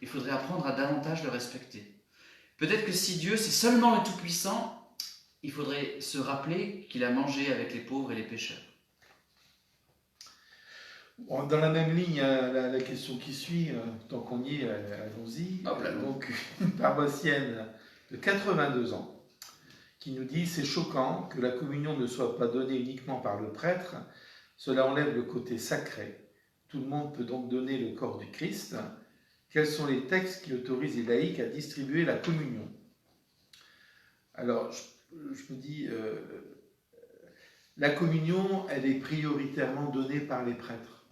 Speaker 2: il faudrait apprendre à davantage le respecter. Peut-être que si Dieu c'est seulement le Tout-Puissant, il faudrait se rappeler qu'il a mangé avec les pauvres et les pécheurs.
Speaker 1: Bon, dans la même ligne, la question qui suit, tant qu'on y est, allons-y. Donc, une paroissienne de 82 ans qui nous dit « C'est choquant que la communion ne soit pas donnée uniquement par le prêtre, cela enlève le côté sacré. Tout le monde peut donc donner le corps du Christ. Quels sont les textes qui autorisent les laïcs à distribuer la communion ?» Alors, je me dis, la communion, elle est prioritairement donnée par les prêtres.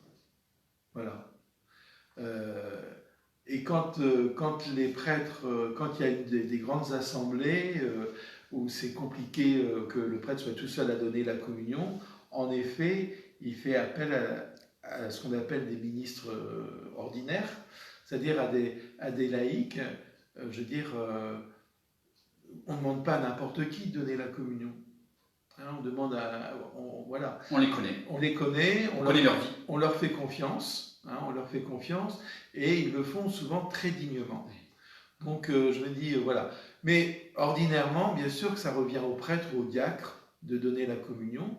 Speaker 1: Voilà. Et quand les prêtres, quand il y a des grandes assemblées où c'est compliqué que le prêtre soit tout seul à donner la communion, en effet, il fait appel à ce qu'on appelle des ministres ordinaires, c'est-à-dire à des laïcs. Je veux dire, on ne demande pas à n'importe qui de donner la communion. Hein, on demande voilà.
Speaker 2: On les connaît.
Speaker 1: On les connaît.
Speaker 2: On connaît leur vie.
Speaker 1: On leur fait confiance. Hein, on leur fait confiance. Et ils le font souvent très dignement. Donc, je me dis, voilà. Mais ordinairement, bien sûr que ça revient aux prêtres ou aux diacres de donner la communion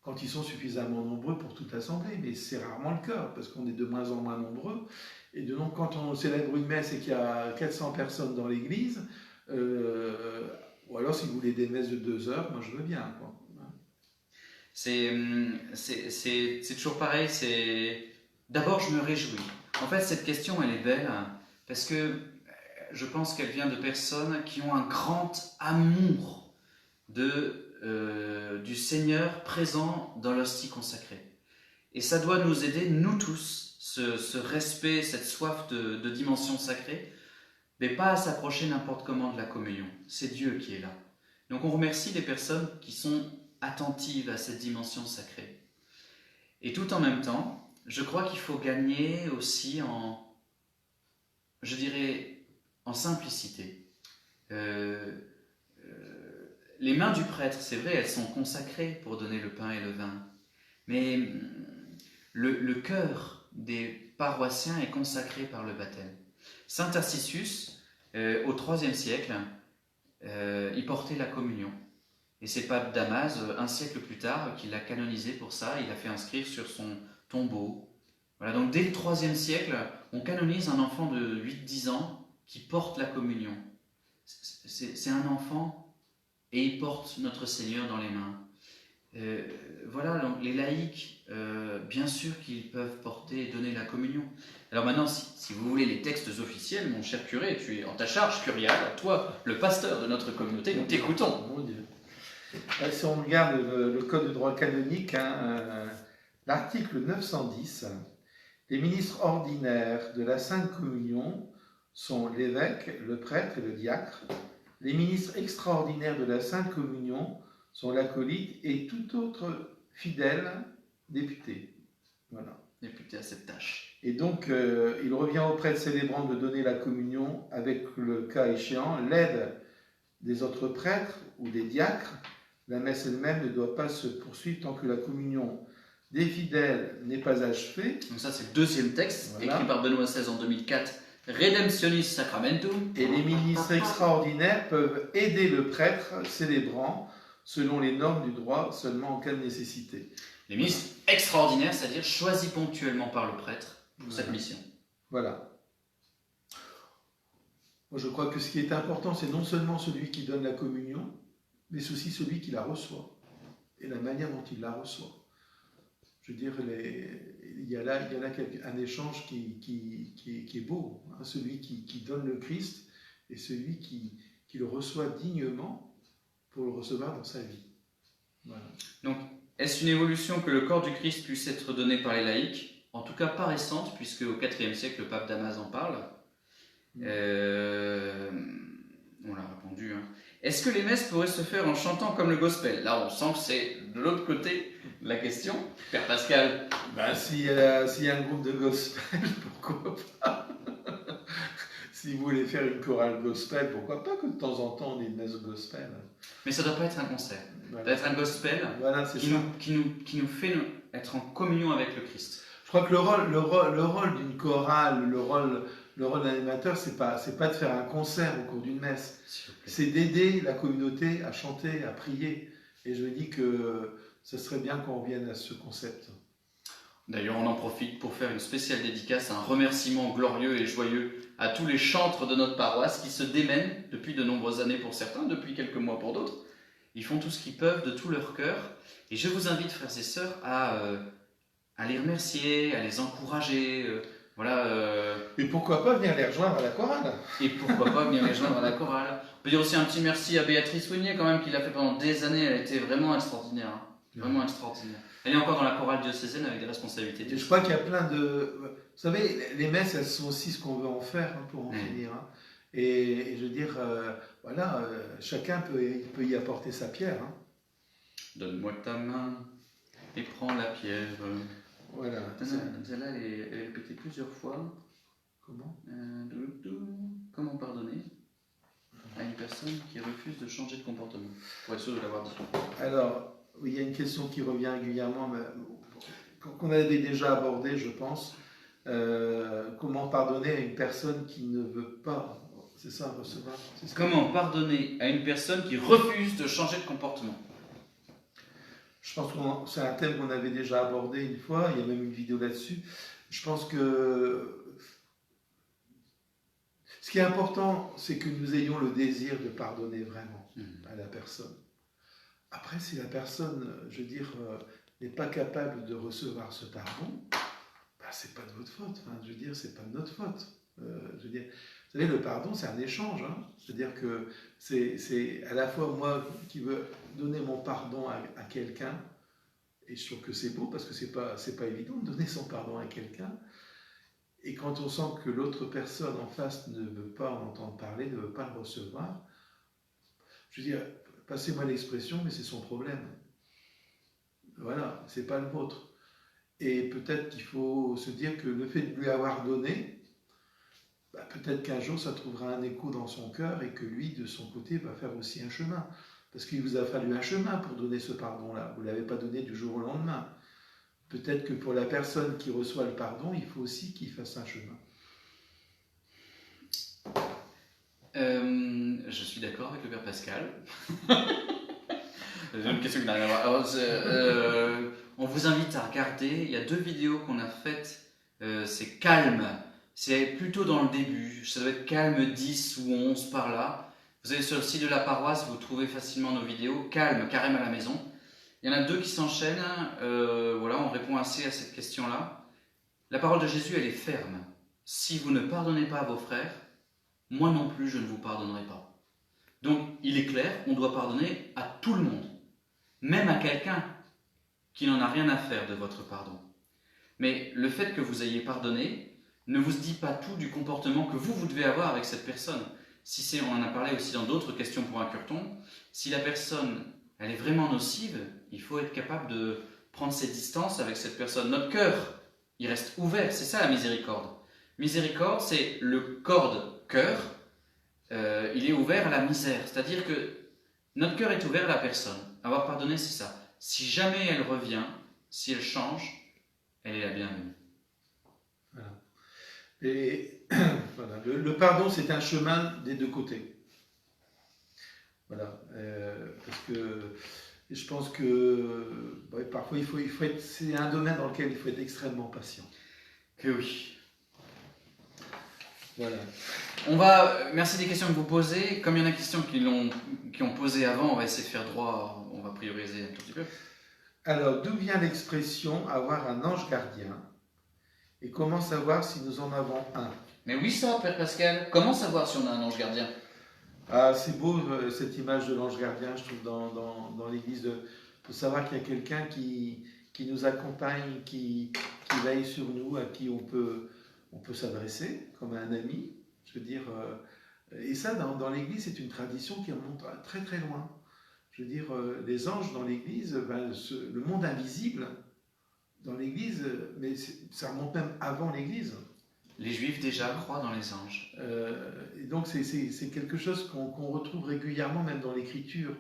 Speaker 1: quand ils sont suffisamment nombreux pour toute l'assemblée. Mais c'est rarement le cas, parce qu'on est de moins en moins nombreux. Et donc, quand on célèbre une messe et qu'il y a 400 personnes dans l'église, Ou alors, si vous voulez des messes de 2 heures, moi je veux bien, quoi.
Speaker 2: C'est toujours pareil. D'abord, je me réjouis. En fait, cette question, elle est belle parce que je pense qu'elle vient de personnes qui ont un grand amour du Seigneur présent dans l'hostie consacrée. Et ça doit nous aider, nous tous, ce respect, cette soif de dimension sacrée, mais pas à s'approcher n'importe comment de la communion. C'est Dieu qui est là. Donc on remercie les personnes qui sont attentives à cette dimension sacrée. Et tout en même temps, je crois qu'il faut gagner aussi je dirais, en simplicité. Les mains du prêtre, c'est vrai, elles sont consacrées pour donner le pain et le vin. Mais le cœur des paroissiens est consacré par le baptême. Saint Tarcisius, au IIIe siècle, il portait la communion. Et c'est Pape Damas, un siècle plus tard, qui l'a canonisé pour ça. Il a fait inscrire sur son tombeau. Voilà, donc dès le IIIe siècle, on canonise un enfant de 8-10 ans qui porte la communion. C'est un enfant et il porte notre Seigneur dans les mains. Voilà, donc les laïcs, bien sûr qu'ils peuvent porter et donner la communion. Alors maintenant, si vous voulez les textes officiels, mon cher curé, tu es en ta charge curiale, toi, le pasteur de notre communauté, nous t'écoutons.
Speaker 1: Mon Dieu. Si on regarde le Code de droit canonique, l'article 910, les ministres ordinaires de la Sainte Communion sont l'évêque, le prêtre et le diacre. Les ministres extraordinaires de la Sainte Communion sont l'acolyte et tout autre fidèle député. Voilà.
Speaker 2: Député à cette tâche.
Speaker 1: Et donc, il revient au prêtre célébrant de donner la communion avec, le cas échéant, l'aide des autres prêtres ou des diacres. La messe elle-même ne doit pas se poursuivre tant que la communion des fidèles n'est pas achevée.
Speaker 2: Donc ça, c'est le deuxième texte,
Speaker 1: Voilà.
Speaker 2: écrit par Benoît XVI en 2004, Redemptionis Sacramentum.
Speaker 1: Et les ministres extraordinaires peuvent aider le prêtre célébrant selon les normes du droit seulement en cas de nécessité.
Speaker 2: Les ministres extraordinaires, c'est-à-dire choisis ponctuellement par le prêtre pour cette
Speaker 1: Voilà.
Speaker 2: mission.
Speaker 1: Voilà. Moi, je crois que ce qui est important, c'est non seulement celui qui donne la communion, mais c'est aussi celui qui la reçoit et la manière dont il la reçoit. Je veux dire, il y a là un échange qui est beau, hein, celui qui donne le Christ et celui qui le reçoit dignement pour le recevoir dans sa vie. Voilà.
Speaker 2: Donc, est-ce une évolution que le corps du Christ puisse être donné par les laïcs? En tout cas, pas récente, puisque au IVe siècle, le pape Damas en parle. On l'a répondu. Hein. Est-ce que les messes pourraient se faire en chantant comme le gospel? Là, on sent que c'est de l'autre côté de la question. Père Pascal.
Speaker 1: S'il y a un groupe de gospel, pourquoi pas? Si vous voulez faire une chorale gospel, pourquoi pas que de temps en temps on ait une messe gospel?
Speaker 2: Mais ça ne doit pas être un concert.
Speaker 1: Voilà.
Speaker 2: Ça doit être un gospel qui nous fait être en communion avec le Christ.
Speaker 1: Je crois que le rôle d'une chorale, le rôle d'un animateur, c'est pas de faire un concert au cours d'une messe. C'est d'aider la communauté à chanter, à prier. Et je me dis que ce serait bien qu'on revienne à ce concept.
Speaker 2: D'ailleurs, on en profite pour faire une spéciale dédicace, un remerciement glorieux et joyeux à tous les chantres de notre paroisse qui se démènent depuis de nombreuses années pour certains, depuis quelques mois pour d'autres. Ils font tout ce qu'ils peuvent de tout leur cœur. Et je vous invite, frères et sœurs, à les remercier, à les encourager.
Speaker 1: Et pourquoi pas venir les rejoindre à la chorale?
Speaker 2: Et pourquoi pas venir les joindre à la chorale. On peut dire aussi un petit merci à Béatrice Wignet, quand même, qui l'a fait pendant des années. Elle a été vraiment extraordinaire. Hein. Vraiment extraordinaire. Elle est encore dans la chorale diocésaine avec des responsabilités.
Speaker 1: Et je crois qu'il y a plein de... Vous savez, les messes, elles sont aussi ce qu'on veut en faire, hein, pour en finir. Hein. Et je veux dire, chacun peut y apporter sa pierre. Hein.
Speaker 2: Donne-moi ta main et prends la pierre.
Speaker 1: Voilà.
Speaker 2: Celle-là, elle est répétée plusieurs fois.
Speaker 1: Comment?
Speaker 2: Comment pardonner à une personne qui refuse de changer de comportement? Pour être sûr de l'avoir dit.
Speaker 1: Alors, il y a une question qui revient régulièrement, mais qu'on avait déjà abordée, je pense. Comment pardonner à une personne qui ne veut pas, c'est ça, recevoir? C'est ça.
Speaker 2: Comment pardonner à une personne qui refuse de changer de comportement?
Speaker 1: Je pense que c'est un thème qu'on avait déjà abordé une fois, il y a même une vidéo là-dessus. Je pense que Ce qui est important, c'est que nous ayons le désir de pardonner vraiment à la personne. Après, si la personne, je veux dire, n'est pas capable de recevoir ce pardon, bah, c'est pas de votre faute. Hein. Je veux dire, c'est pas de notre faute. Je veux dire, vous savez, le pardon, c'est un échange. Hein. C'est-à-dire que c'est à la fois moi qui veux donner mon pardon à quelqu'un, et je trouve que c'est beau parce que c'est pas évident de donner son pardon à quelqu'un. Et quand on sent que l'autre personne en face ne veut pas en entendre parler, ne veut pas le recevoir, je veux dire, passez-moi l'expression, mais c'est son problème. Voilà, c'est pas le vôtre. Et peut-être qu'il faut se dire que le fait de lui avoir donné, bah, peut-être qu'un jour ça trouvera un écho dans son cœur et que lui, de son côté, va faire aussi un chemin. Parce qu'il vous a fallu un chemin pour donner ce pardon-là. Vous ne l'avez pas donné du jour au lendemain. Peut-être que pour la personne qui reçoit le pardon, il faut aussi qu'il fasse un chemin.
Speaker 2: Je suis d'accord avec le Père Pascal. J'ai une question qui n'a rien à voir. Alors, on vous invite à regarder. Il y a 2 vidéos qu'on a faites. C'est calme. C'est plutôt dans le début. Ça doit être calme 10 ou 11 par là. Vous allez sur le site de la paroisse, vous trouvez facilement nos vidéos. Calme, carême à la maison. Il y en a 2 qui s'enchaînent. Voilà, on répond assez à cette question-là. La parole de Jésus, elle est ferme. Si vous ne pardonnez pas à vos frères, moi non plus, je ne vous pardonnerai pas. Donc, il est clair, on doit pardonner à tout le monde. Même à quelqu'un qui n'en a rien à faire de votre pardon. Mais le fait que vous ayez pardonné ne vous dit pas tout du comportement que vous devez avoir avec cette personne. On en a parlé aussi dans d'autres questions pour un curton, si la personne, elle est vraiment nocive, il faut être capable de prendre ses distances avec cette personne. Notre cœur, il reste ouvert, c'est ça la miséricorde. Miséricorde, c'est le cœur, il est ouvert à la misère. C'est-à-dire que notre cœur est ouvert à la personne. Avoir pardonné, c'est ça. Si jamais elle revient, si elle change, elle est la bienvenue.
Speaker 1: Voilà. Et voilà, le pardon, c'est un chemin des 2 côtés. Voilà. Parce que je pense que ouais, parfois, il faut être, c'est un domaine dans lequel il faut être extrêmement patient.
Speaker 2: Que oui.
Speaker 1: Voilà.
Speaker 2: Merci des questions que vous posez. Comme il y en a questions qui ont posé avant, on va essayer de faire droit, on va prioriser un tout petit peu.
Speaker 1: Alors, d'où vient l'expression avoir un ange gardien et comment savoir si nous en avons un?
Speaker 2: Mais oui, ça, Père Pascal. Comment savoir si on a un ange gardien?
Speaker 1: Ah, c'est beau cette image de l'ange gardien, je trouve, dans l'Église, de savoir qu'il y a quelqu'un qui nous accompagne, qui veille sur nous, à qui on peut s'adresser comme à un ami. Je veux dire, et ça, dans l'Église, c'est une tradition qui remonte très très loin. Je veux dire, les anges dans l'Église, le monde invisible dans l'Église, mais ça remonte même avant l'Église.
Speaker 2: Les Juifs déjà croient dans les anges.
Speaker 1: Et donc c'est quelque chose qu'on retrouve régulièrement, même dans l'Écriture,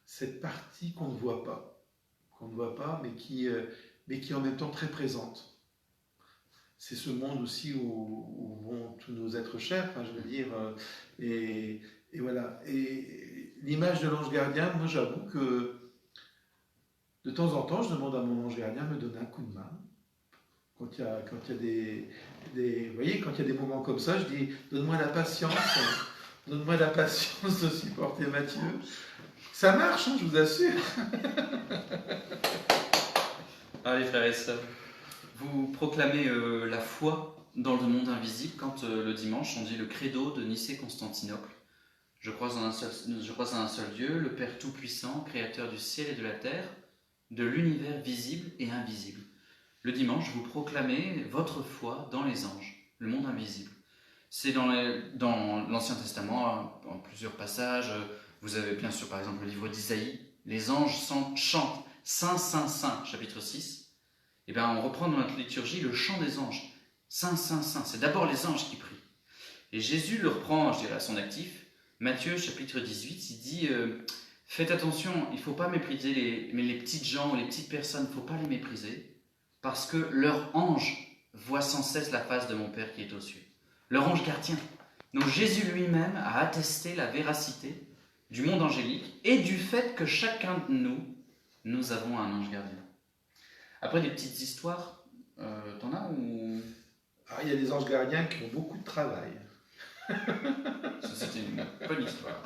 Speaker 1: cette partie qu'on ne voit pas, mais qui est en même temps très présente. C'est ce monde aussi où vont tous nos êtres chers, enfin, je veux dire, et voilà. Et l'image de l'ange gardien, moi j'avoue que de temps en temps, je demande à mon ange gardien de me donner un coup de main. Quand il y a vous voyez, quand il y a des moments comme ça, je dis, donne-moi la patience de supporter Mathieu. Ça marche, hein, je vous assure.
Speaker 2: Allez, frères et sœurs, vous proclamez la foi dans le monde invisible quand le dimanche on dit le credo de Nicée-Constantinople. Je crois en un seul Dieu, le Père Tout-Puissant, Créateur du ciel et de la terre, de l'univers visible et invisible. Le dimanche, vous proclamez votre foi dans les anges, le monde invisible. C'est dans l'Ancien Testament, en plusieurs passages. Vous avez bien sûr par exemple le livre d'Isaïe. Les anges chantent Saint, Saint, Saint, chapitre 6. Et bien on reprend dans notre liturgie le chant des anges. Saint, Saint, Saint. C'est d'abord les anges qui prient. Et Jésus le reprend, je dirais, à son actif. Matthieu, chapitre 18, il dit faites attention, il ne faut pas mépriser les petites gens ou les petites personnes, il ne faut pas les mépriser. Parce que leur ange voit sans cesse la face de mon Père qui est aux cieux. Leur ange gardien. Donc Jésus lui-même a attesté la véracité du monde angélique et du fait que chacun de nous avons un ange gardien. Après, des petites histoires, t'en as ou...
Speaker 1: Ah, il y a des anges gardiens qui ont beaucoup de travail.
Speaker 2: C'était une bonne histoire.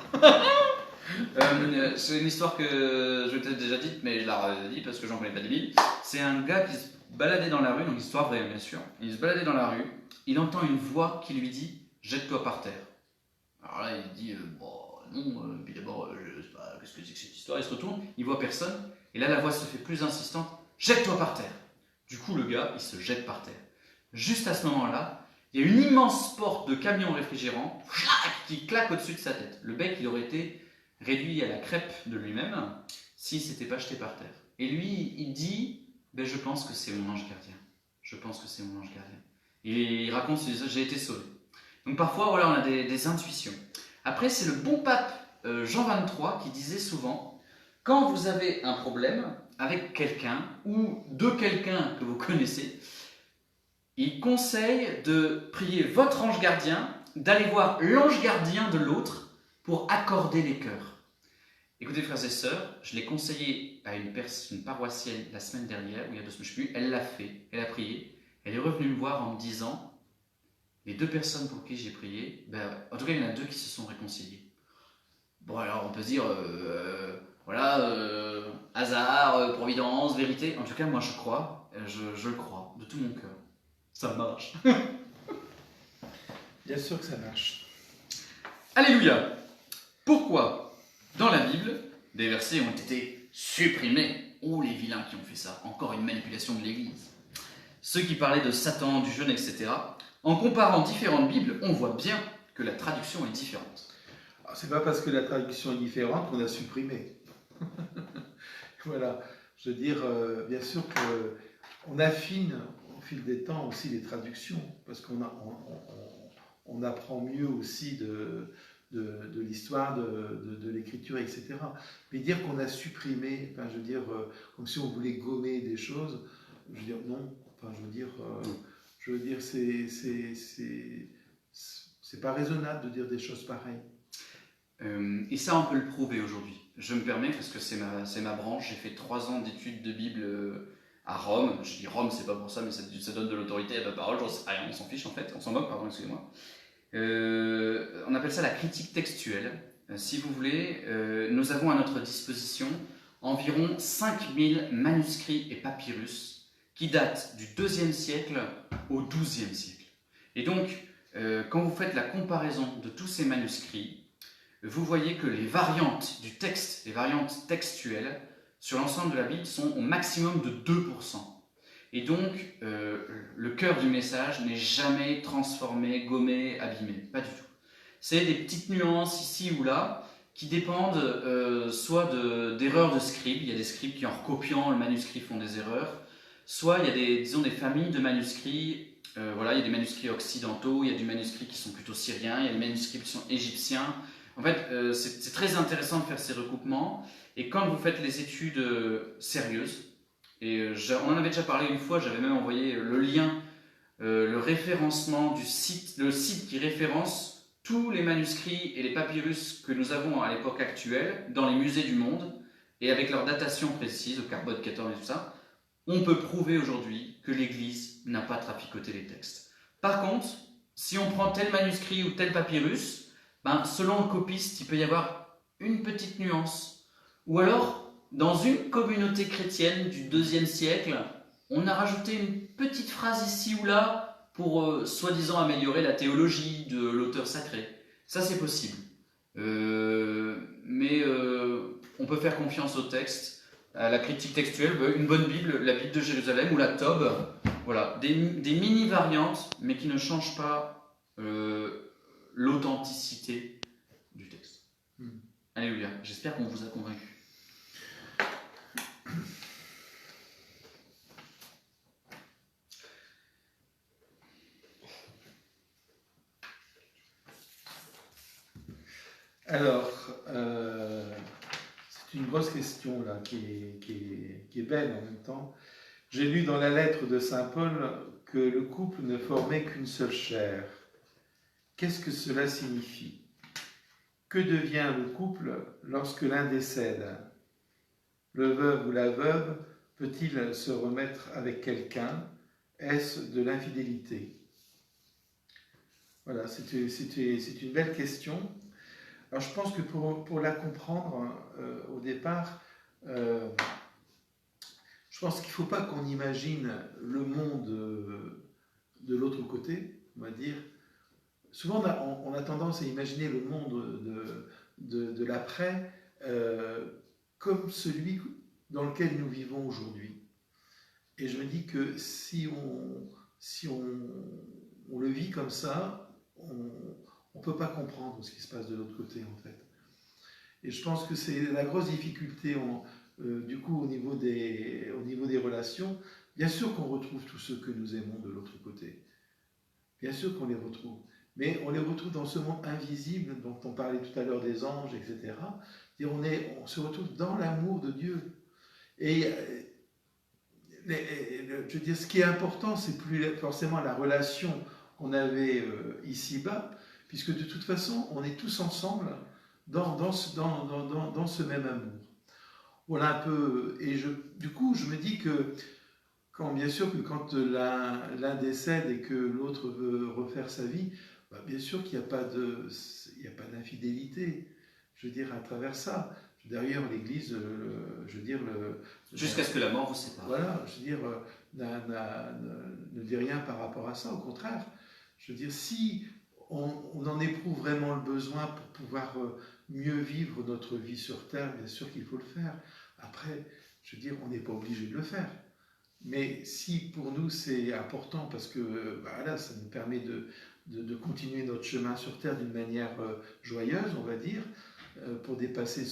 Speaker 2: C'est une histoire que je t'ai déjà dite, mais je la redis parce que j'en connais pas des billes. C'est un gars qui se baladait dans la rue, donc histoire vraie bien sûr. Il se baladait dans la rue, il entend une voix qui lui dit « Jette-toi par terre ». Alors là, il dit bon, non, puis d'abord, je sais pas, qu'est-ce que c'est que cette histoire. Il se retourne, il voit personne, et là la voix se fait plus insistante « Jette-toi par terre ». Du coup, le gars, il se jette par terre. Juste à ce moment-là, il y a une immense porte de camion réfrigérant qui claque au-dessus de sa tête. Le bec, il aurait été réduit à la crêpe de lui-même s'il ne s'était pas jeté par terre. Et lui, il dit ben, je pense que c'est mon ange gardien. Je pense que c'est mon ange gardien. Et il raconte j'ai été sauvé. Donc parfois, voilà, on a des intuitions. Après, c'est le bon pape Jean XXIII qui disait souvent quand vous avez un problème avec quelqu'un ou de quelqu'un que vous connaissez, il conseille de prier votre ange gardien, d'aller voir l'ange gardien de l'autre pour accorder les cœurs. Écoutez, frères et sœurs, je l'ai conseillé à une paroissienne la semaine dernière, ou il y a 2 semaines, je ne sais plus, elle l'a fait, elle a prié, elle est revenue me voir en me disant, les 2 personnes pour qui j'ai prié, en tout cas il y en a 2 qui se sont réconciliées. Bon alors on peut se dire, hasard, providence, vérité, en tout cas moi je crois, je le crois, de tout mon cœur. Ça marche.
Speaker 1: Bien sûr que ça marche.
Speaker 2: Alléluia. Pourquoi, dans la Bible, des versets ont été supprimés? Oh, les vilains qui ont fait ça. Encore une manipulation de l'Église. Ceux qui parlaient de Satan, du jeûne, etc. En comparant différentes Bibles, on voit bien que la traduction est différente.
Speaker 1: Alors, c'est pas parce que la traduction est différente qu'on a supprimé. Voilà. Je veux dire, bien sûr qu'on affine au fil des temps aussi les traductions, parce on apprend mieux aussi de l'histoire, de l'écriture, etc. Mais dire qu'on a supprimé, enfin, je veux dire, comme si on voulait gommer des choses, je veux dire, non. Enfin, je veux dire, c'est pas raisonnable de dire des choses pareilles.
Speaker 2: Et ça, on peut le prouver aujourd'hui. Je me permets, parce que c'est ma branche, j'ai fait 3 ans d'études de Bible à Rome. Je dis Rome, c'est pas pour ça, mais ça donne de l'autorité à ma parole. J'en sais rien, on s'en fiche en fait, on s'en moque, pardon, excusez-moi. On appelle ça la critique textuelle. Si vous voulez, nous avons à notre disposition environ 5000 manuscrits et papyrus qui datent du 2e siècle au 12e siècle. Et donc, quand vous faites la comparaison de tous ces manuscrits, vous voyez que les variantes du texte, les variantes textuelles, sur l'ensemble de la Bible sont au maximum de 2%. Et donc, le cœur du message n'est jamais transformé, gommé, abîmé. Pas du tout. C'est des petites nuances ici ou là qui dépendent soit d'erreurs de scribes. Il y a des scribes qui, en recopiant le manuscrit, font des erreurs. Soit il y a des familles de manuscrits. Il y a des manuscrits occidentaux, il y a des manuscrits qui sont plutôt syriens, il y a des manuscrits qui sont égyptiens. En fait, c'est très intéressant de faire ces recoupements. Et quand vous faites les études sérieuses, et on en avait déjà parlé une fois, j'avais même envoyé le lien, le référencement du site, le site qui référence tous les manuscrits et les papyrus que nous avons à l'époque actuelle dans les musées du monde, et avec leur datation précise, au carbone 14 et tout ça, on peut prouver aujourd'hui que l'Église n'a pas traficoté les textes. Par contre, si on prend tel manuscrit ou tel papyrus, selon le copiste, il peut y avoir une petite nuance. Ou alors, dans une communauté chrétienne du 2e siècle, on a rajouté une petite phrase ici ou là pour soi-disant améliorer la théologie de l'auteur sacré. Ça, c'est possible. Mais on peut faire confiance au texte, à la critique textuelle, une bonne Bible, la Bible de Jérusalem ou la Tob. Voilà, des mini-variantes, mais qui ne changent pas l'authenticité du texte. Alléluia, j'espère qu'on vous a convaincu.
Speaker 1: Alors, c'est une grosse question là, qui est belle en même temps. J'ai lu dans la lettre de saint Paul que le couple ne formait qu'une seule chair. Qu'est-ce que cela signifie? Que devient le couple lorsque l'un décède? Le veuf ou la veuve peut-il se remettre avec quelqu'un? Est-ce de l'infidélité? Voilà, c'est une belle question. Alors je pense que pour la comprendre au départ, je pense qu'il ne faut pas qu'on imagine le monde de l'autre côté, on va dire. Souvent on a tendance à imaginer le monde de l'après comme celui dans lequel nous vivons aujourd'hui. Et je me dis que si on le vit comme ça, on ne peut pas comprendre ce qui se passe de l'autre côté en fait. Et je pense que c'est la grosse difficulté du coup au niveau des relations. Bien sûr qu'on retrouve tous ceux que nous aimons de l'autre côté. Bien sûr qu'on les retrouve. Mais on les retrouve dans ce monde invisible dont on parlait tout à l'heure des anges, etc. Et on se retrouve dans l'amour de Dieu. Et je veux dire, ce qui est important, c'est plus forcément la relation qu'on avait ici-bas, puisque de toute façon, on est tous ensemble dans ce même amour. Voilà un peu. Et du coup, je me dis que bien sûr que quand l'un décède et que l'autre veut refaire sa vie, bien sûr qu'il n'y a pas d'infidélité, je veux dire, à travers ça. D'ailleurs, l'Église, je veux dire...
Speaker 2: Jusqu'à ce que la mort vous sépare.
Speaker 1: Voilà, je veux dire, ne dit rien par rapport à ça, au contraire. Je veux dire, si on en éprouve vraiment le besoin pour pouvoir mieux vivre notre vie sur Terre, bien sûr qu'il faut le faire. Après, je veux dire, on n'est pas obligé de le faire. Mais si pour nous c'est important parce que voilà, ça nous permet de continuer notre chemin sur Terre d'une manière joyeuse, on va dire, pour dépasser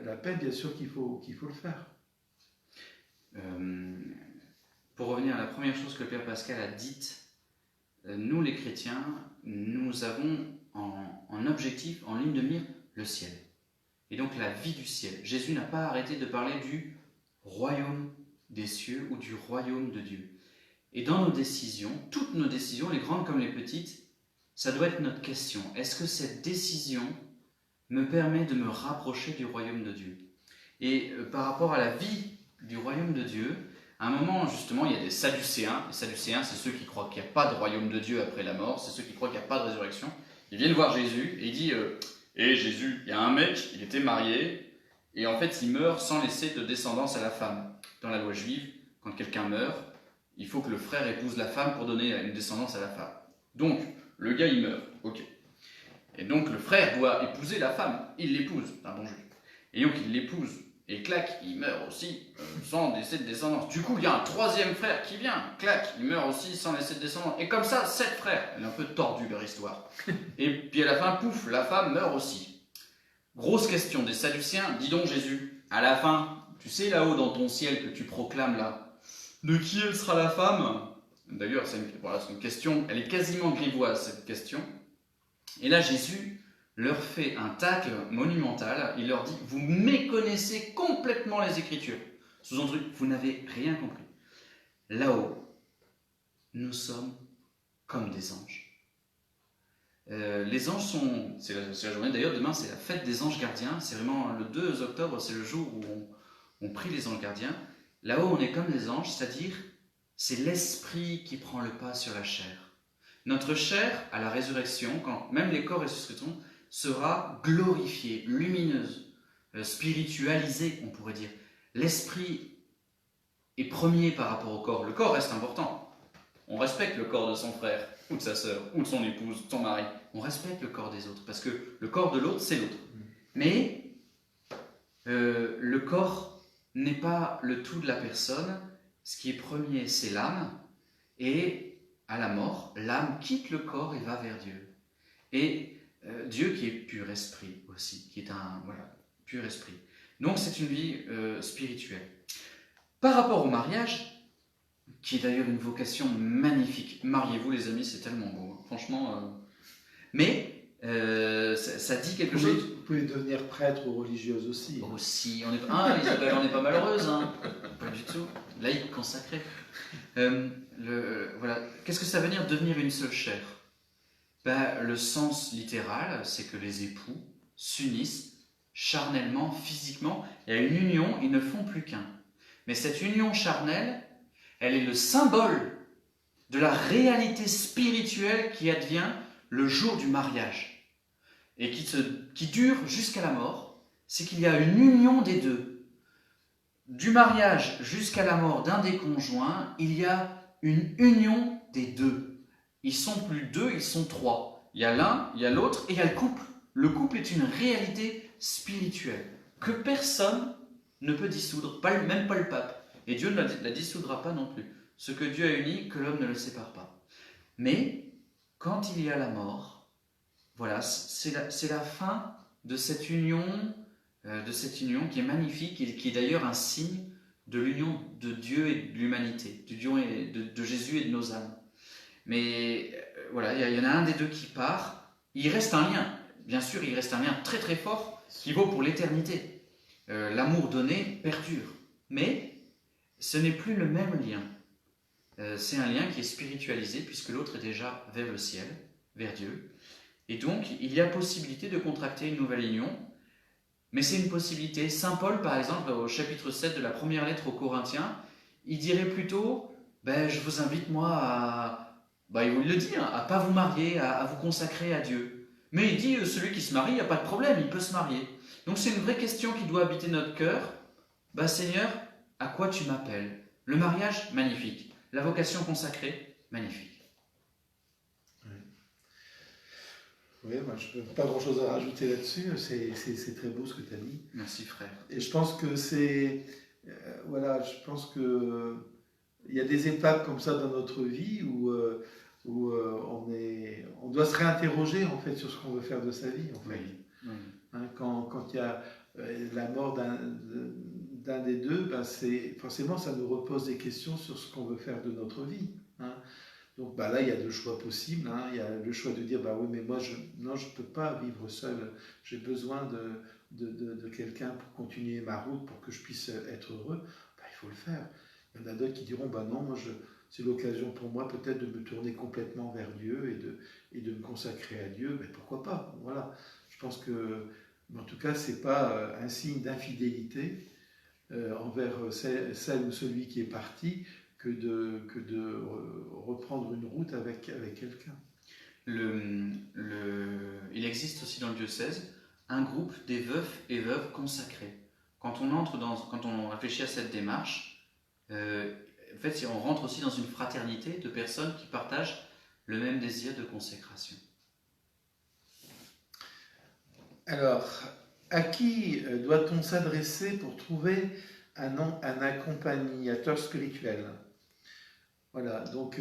Speaker 1: la peine, bien sûr qu'il faut le faire.
Speaker 2: Pour revenir à la première chose que le Père Pascal a dite, nous les chrétiens, nous avons en objectif, en ligne de mire, le ciel. Et donc la vie du ciel. Jésus n'a pas arrêté de parler du royaume des cieux ou du royaume de Dieu. Et dans nos décisions, toutes nos décisions, les grandes comme les petites, ça doit être notre question. Est-ce que cette décision me permet de me rapprocher du royaume de Dieu? Et par rapport à la vie du royaume de Dieu, à un moment, justement, il y a des Sadducéens. Les Sadducéens, c'est ceux qui croient qu'il n'y a pas de royaume de Dieu après la mort, c'est ceux qui croient qu'il n'y a pas de résurrection. Ils viennent voir Jésus et il dit Jésus, il y a un mec, il était marié, et en fait, il meurt sans laisser de descendance à la femme. Dans la loi juive, quand quelqu'un meurt, il faut que le frère épouse la femme pour donner une descendance à la femme. Donc, le gars, il meurt, ok. Et donc, le frère doit épouser la femme. Il l'épouse, c'est un bon juif. Et donc, il l'épouse. Et clac, il meurt aussi sans laisser de descendance. Du coup, il y a un troisième frère qui vient. Clac, il meurt aussi sans laisser de descendance. Et comme ça, 7 frères. Elle est un peu tordue, leur histoire. Et puis à la fin, pouf, la femme meurt aussi. Grosse question des Sadducéens. Dis donc, Jésus, à la fin, tu sais là-haut dans ton ciel que tu proclames là, de qui elle sera la femme? D'ailleurs, c'est une question, elle est quasiment grivoise, cette question. Et là, Jésus leur fait un tacle monumental. Il leur dit, vous méconnaissez complètement les Écritures. Sous-entendu, vous n'avez rien compris. Là-haut, nous sommes comme des anges. Les anges sont... C'est la journée, d'ailleurs, demain, c'est la fête des anges gardiens. C'est vraiment le 2 octobre, c'est le jour où on prie les anges gardiens. Là-haut, on est comme des anges, c'est-à-dire, c'est l'esprit qui prend le pas sur la chair. Notre chair, à la résurrection, quand même les corps ressusciteront, sera glorifiée, lumineuse, spiritualisée, on pourrait dire. L'esprit est premier par rapport au corps. Le corps reste important. On respecte le corps de son frère, ou de sa sœur, ou de son épouse, de son mari. On respecte le corps des autres, parce que le corps de l'autre, c'est l'autre. Mais le corps n'est pas le tout de la personne. Ce qui est premier, c'est l'âme. Et à la mort, l'âme quitte le corps et va vers Dieu. Et Dieu qui est pur esprit aussi, qui est un pur esprit. Donc c'est une vie spirituelle. Par rapport au mariage, qui est d'ailleurs une vocation magnifique. Mariez-vous les amis, c'est tellement beau, hein. Franchement. Mais ça dit quelque chose.
Speaker 1: Vous pouvez devenir prêtre ou religieuse aussi.
Speaker 2: Aussi, Isabelle, on n'est pas malheureuse, hein. Pas du tout. Laïque consacré. Voilà. Qu'est-ce que ça veut dire devenir une seule chair? Le sens littéral, c'est que les époux s'unissent charnellement, physiquement, et à une union, ils ne font plus qu'un. Mais cette union charnelle, elle est le symbole de la réalité spirituelle qui advient le jour du mariage et qui dure jusqu'à la mort, c'est qu'il y a une union des deux. Du mariage jusqu'à la mort d'un des conjoints, il y a une union des deux. Ils sont plus deux, ils sont trois. Il y a l'un, il y a l'autre et il y a le couple. Le couple est une réalité spirituelle que personne ne peut dissoudre, même pas le pape. Et Dieu ne la dissoudra pas non plus. Ce que Dieu a uni, que l'homme ne le sépare pas. Mais quand il y a la mort, voilà, c'est la fin de cette union qui est magnifique et qui est d'ailleurs un signe de l'union de Dieu et de l'humanité, de Jésus et de nos âmes. Mais voilà, il y en a un des deux qui part. Il reste un lien, bien sûr, il reste un lien très très fort qui vaut pour l'éternité. L'amour donné perdure, mais ce n'est plus le même lien. C'est un lien qui est spiritualisé puisque l'autre est déjà vers le ciel, vers Dieu. Et donc, il y a possibilité de contracter une nouvelle union, mais c'est une possibilité. Saint Paul, par exemple, au chapitre 7 de la première lettre aux Corinthiens, il dirait plutôt, je vous invite moi à, il le dit, à ne pas vous marier, à vous consacrer à Dieu. Mais il dit, celui qui se marie, il n'y a pas de problème, il peut se marier. Donc c'est une vraie question qui doit habiter notre cœur. Seigneur, à quoi tu m'appelles? Le mariage, magnifique. La vocation consacrée, magnifique.
Speaker 1: Oui, moi je n'ai pas grand-chose à rajouter là-dessus, c'est très beau ce que tu as dit.
Speaker 2: Merci frère.
Speaker 1: Et je pense que je pense que il y a des étapes comme ça dans notre vie où on doit se réinterroger en fait sur ce qu'on veut faire de sa vie. En fait.
Speaker 2: Oui.
Speaker 1: Hein, quand il y a la mort d'un des deux, forcément ça nous repose des questions sur ce qu'on veut faire de notre vie. Hein. Donc là, il y a deux choix possibles. Hein. Il y a le choix de dire, oui, mais moi, je ne peux pas vivre seul. J'ai besoin de quelqu'un pour continuer ma route, pour que je puisse être heureux. Il faut le faire. Il y en a d'autres qui diront, non, moi, c'est l'occasion pour moi peut-être de me tourner complètement vers Dieu et de me consacrer à Dieu. Pourquoi pas? Voilà. Je pense que, en tout cas, ce n'est pas un signe d'infidélité envers celle ou celui qui est parti, que de reprendre une route avec quelqu'un.
Speaker 2: Il existe aussi dans le diocèse un groupe des veufs et veuves consacrés. Quand on réfléchit à cette démarche, en fait, on rentre aussi dans une fraternité de personnes qui partagent le même désir de consécration.
Speaker 1: Alors, à qui doit-on s'adresser pour trouver un accompagnateur spirituel? Voilà, donc,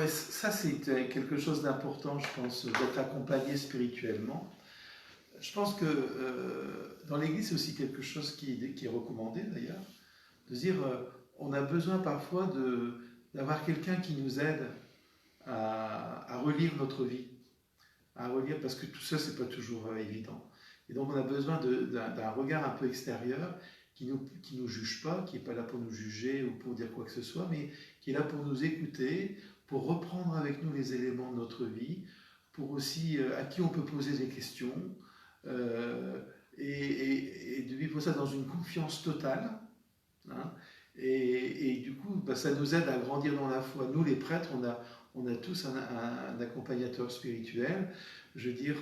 Speaker 1: ça c'est quelque chose d'important, je pense, d'être accompagné spirituellement. Je pense que dans l'Église, c'est aussi quelque chose qui est recommandé d'ailleurs, de dire on a besoin parfois d'avoir quelqu'un qui nous aide à relire notre vie, parce que tout ça, c'est pas toujours évident. Et donc, on a besoin d'un regard un peu extérieur qui nous juge pas, qui n'est pas là pour nous juger ou pour dire quoi que ce soit, mais qui est là pour nous écouter, pour reprendre avec nous les éléments de notre vie, pour aussi à qui on peut poser des questions, et de vivre ça dans une confiance totale. Hein, et du coup, ça nous aide à grandir dans la foi. Nous, les prêtres, on a tous un accompagnateur spirituel. Je veux dire,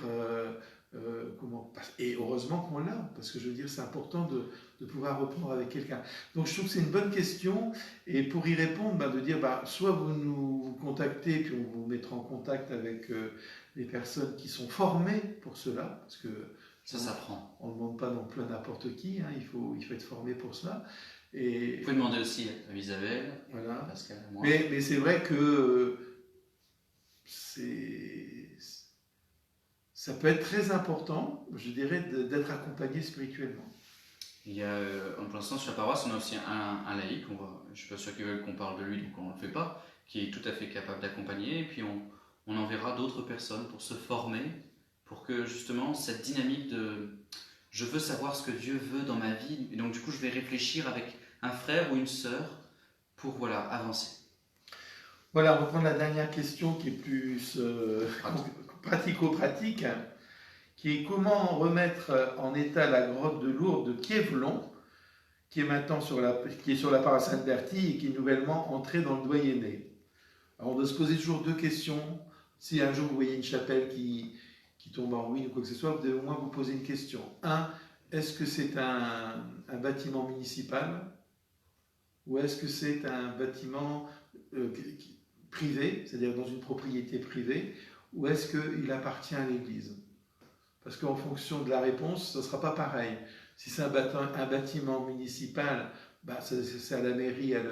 Speaker 1: et heureusement qu'on l'a, parce que je veux dire, c'est important de pouvoir reprendre avec quelqu'un. Donc je trouve que c'est une bonne question, et pour y répondre, de dire, soit vous nous contactez, puis on vous mettra en contact avec les personnes qui sont formées pour cela, parce que
Speaker 2: ça s'apprend.
Speaker 1: On ne demande pas non plus à n'importe qui, hein, il faut être formé pour cela.
Speaker 2: Et vous pouvez demander aussi à Isabelle,
Speaker 1: voilà.
Speaker 2: Pascal, à moi.
Speaker 1: Mais c'est vrai que ça peut être très important, je dirais, d'être accompagné spirituellement.
Speaker 2: Il y a, pour l'instant, sur la paroisse, on a aussi un laïc, je ne suis pas sûr qu'ils veulent qu'on parle de lui, donc on ne le fait pas, qui est tout à fait capable d'accompagner, et puis on enverra d'autres personnes pour se former, pour que justement cette dynamique de « je veux savoir ce que Dieu veut dans ma vie », et donc du coup je vais réfléchir avec un frère ou une sœur pour avancer.
Speaker 1: Voilà, on reprend la dernière question qui est plus pratico-pratique, qui est comment remettre en état la grotte de Lourdes de Kievelon, qui est maintenant sur la paroisse Sainte-Bertille et qui est nouvellement entrée dans le doyenné. Alors on doit se poser toujours deux questions. Si un jour vous voyez une chapelle qui tombe en ruine ou quoi que ce soit, vous devez au moins vous poser une question. Un, est-ce que c'est un bâtiment municipal ou est-ce que c'est un bâtiment privé, c'est-à-dire dans une propriété privée, ou est-ce qu'il appartient à l'Église? Parce qu'en fonction de la réponse, ce ne sera pas pareil. Si c'est un bâtiment municipal, bah, c'est à la mairie à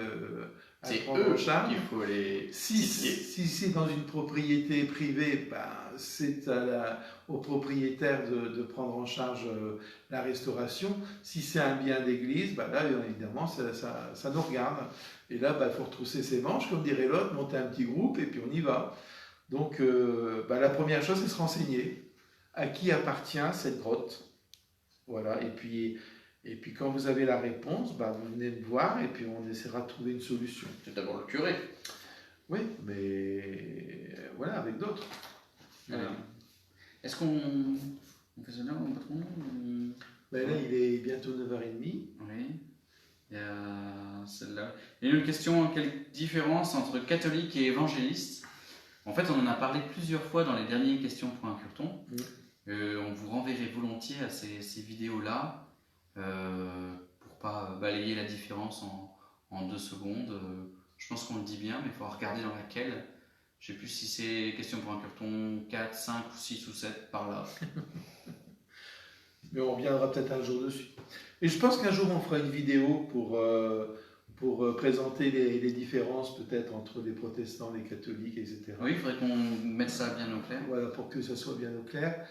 Speaker 1: prendre en charge.
Speaker 2: Il faut les
Speaker 1: Si c'est dans une propriété privée, bah, c'est au propriétaire de prendre en charge la restauration. Si c'est un bien d'église, bah, là, évidemment, ça nous regarde. Et là, bah, il faut retrousser ses manches, comme dirait l'autre, monter un petit groupe, et puis on y va. Donc, bah, la première chose, c'est se renseigner. À qui appartient cette grotte? Voilà, et puis quand vous avez la réponse, bah, vous venez me voir et puis on essaiera de trouver une solution.
Speaker 2: C'est d'abord le curé.
Speaker 1: Oui, mais voilà, avec d'autres.
Speaker 2: Voilà. Est-ce qu'on fait ça là, mon patron?
Speaker 1: Ben là, il est bientôt 9h30.
Speaker 2: Oui. Il y a celle-là. Il y a une question, quelle différence entre catholique et évangéliste? En fait, on en a parlé plusieurs fois dans les dernières questions pour un curton. On vous renverrait volontiers à ces vidéos-là pour pas balayer la différence en 2 secondes. Je pense qu'on le dit bien, mais il faut regarder dans laquelle. Je ne sais plus si c'est question pour un curton 4, 5 ou 6 ou 7 par là.
Speaker 1: Mais on reviendra peut-être un jour dessus. Et je pense qu'un jour on fera une vidéo pour présenter les différences peut-être entre les protestants, les catholiques, etc.
Speaker 2: Oui, il faudrait qu'on mette ça bien au clair.
Speaker 1: Voilà, pour que ça soit bien au clair.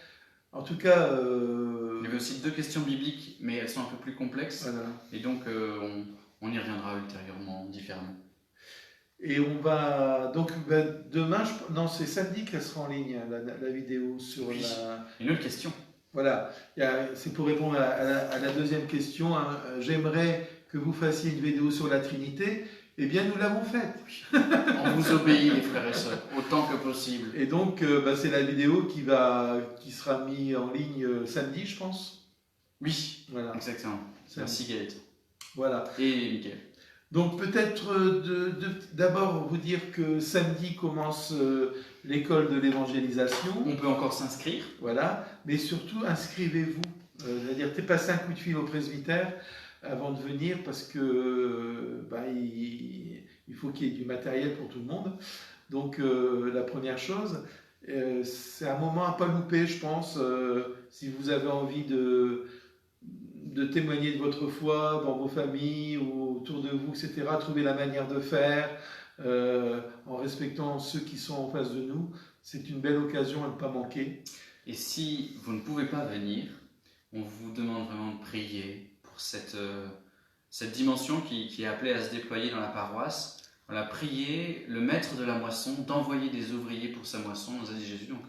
Speaker 1: En tout cas...
Speaker 2: Il y avait aussi 2 questions bibliques, mais elles sont un peu plus complexes.
Speaker 1: Voilà.
Speaker 2: Et donc, on y reviendra ultérieurement, différemment.
Speaker 1: Et on va... Donc, ben, demain, non, c'est samedi qu'elle sera en ligne, la vidéo sur
Speaker 2: Oui.
Speaker 1: la...
Speaker 2: Une autre question.
Speaker 1: Voilà, c'est pour répondre à la deuxième question. Hein. J'aimerais que vous fassiez une vidéo sur la Trinité. Eh bien, nous l'avons faite.
Speaker 2: On vous obéit, les frères et sœurs, autant que possible.
Speaker 1: Et donc, bah, c'est la vidéo qui sera mise en ligne samedi, je pense.
Speaker 2: Oui,
Speaker 1: voilà.
Speaker 2: Exactement. Merci Gaëtan.
Speaker 1: Voilà.
Speaker 2: Et Mickaël.
Speaker 1: Donc, peut-être d'abord vous dire que samedi commence l'école de l'évangélisation.
Speaker 2: On peut encore s'inscrire.
Speaker 1: Voilà. Mais surtout, inscrivez-vous. C'est-à-dire, passez un coup de fil au presbytère avant de venir parce que il faut qu'il y ait du matériel pour tout le monde. Donc la première chose, c'est un moment à pas louper, je pense, si vous avez envie de témoigner de votre foi dans vos familles ou autour de vous, etc. Trouver la manière de faire en respectant ceux qui sont en face de nous. C'est une belle occasion à ne pas manquer.
Speaker 2: Et si vous ne pouvez pas venir, on vous demande vraiment de prier pour cette dimension qui est appelée à se déployer dans la paroisse. Voilà, prier le maître de la moisson d'envoyer des ouvriers pour sa moisson, nous a dit Jésus. Donc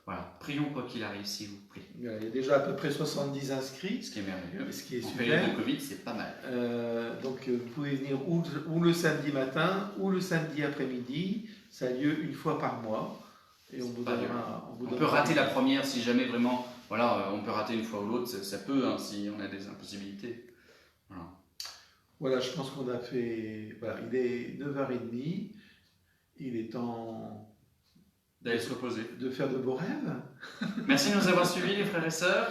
Speaker 2: voilà, prions quoi qu'il arrive, s'il vous plaît.
Speaker 1: Il y a déjà à peu près 70 inscrits.
Speaker 2: Ce qui est merveilleux.
Speaker 1: Ce qui est
Speaker 2: en
Speaker 1: super.
Speaker 2: période de Covid, c'est pas mal.
Speaker 1: Donc vous pouvez venir ou le samedi matin ou le samedi après-midi. Ça a lieu une fois par mois. Et on vous donnera.
Speaker 2: On peut rater la première si jamais vraiment. Voilà, on peut rater une fois ou l'autre, ça peut, hein, si on a des impossibilités.
Speaker 1: Voilà, je pense qu'on a fait... Voilà, il est 9h30, il est temps...
Speaker 2: D'aller se reposer.
Speaker 1: De faire de beaux rêves.
Speaker 2: Merci de nous avoir suivis, les frères et sœurs.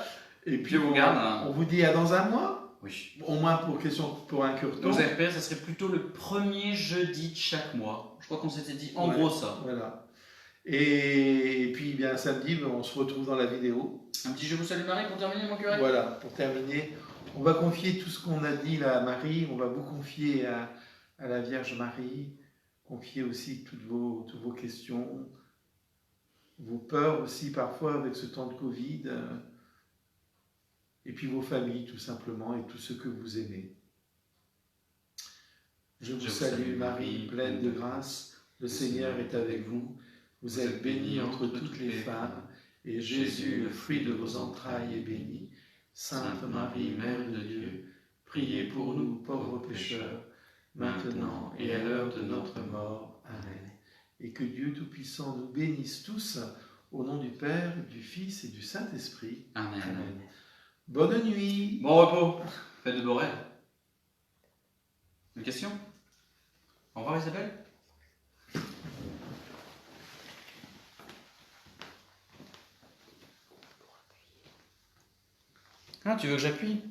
Speaker 1: Et puis,
Speaker 2: Dieu vous garde.
Speaker 1: On vous dit à dans un mois.
Speaker 2: Oui.
Speaker 1: Au moins pour un curton.
Speaker 2: Nos RPR, ça serait plutôt le premier jeudi de chaque mois. Je crois qu'on s'était dit en gros ça.
Speaker 1: Voilà. Et puis, bien, samedi, on se retrouve dans la vidéo.
Speaker 2: Un petit Je vous salue Marie pour terminer, mon curé.
Speaker 1: Voilà, pour terminer. On va confier tout ce qu'on a dit là à Marie, on va vous confier à la Vierge Marie, confier aussi toutes vos questions, vos peurs aussi parfois avec ce temps de Covid, et puis vos familles tout simplement et tous ceux que vous aimez. Je vous salue Marie, pleine de grâce, le Seigneur est avec vous, vous êtes bénie entre toutes les femmes, et Jésus, le fruit de vos entrailles, est béni. Sainte Marie, Mère de Dieu, priez pour nous pauvres pécheurs, maintenant et à l'heure de notre mort. Amen. Et que Dieu Tout-Puissant nous bénisse tous, au nom du Père, du Fils et du Saint-Esprit.
Speaker 2: Amen.
Speaker 1: Amen. Bonne nuit.
Speaker 2: Bon repos. Faites de beaux rêves. Une question? Au revoir Isabelle. Ah, tu veux que j'appuie?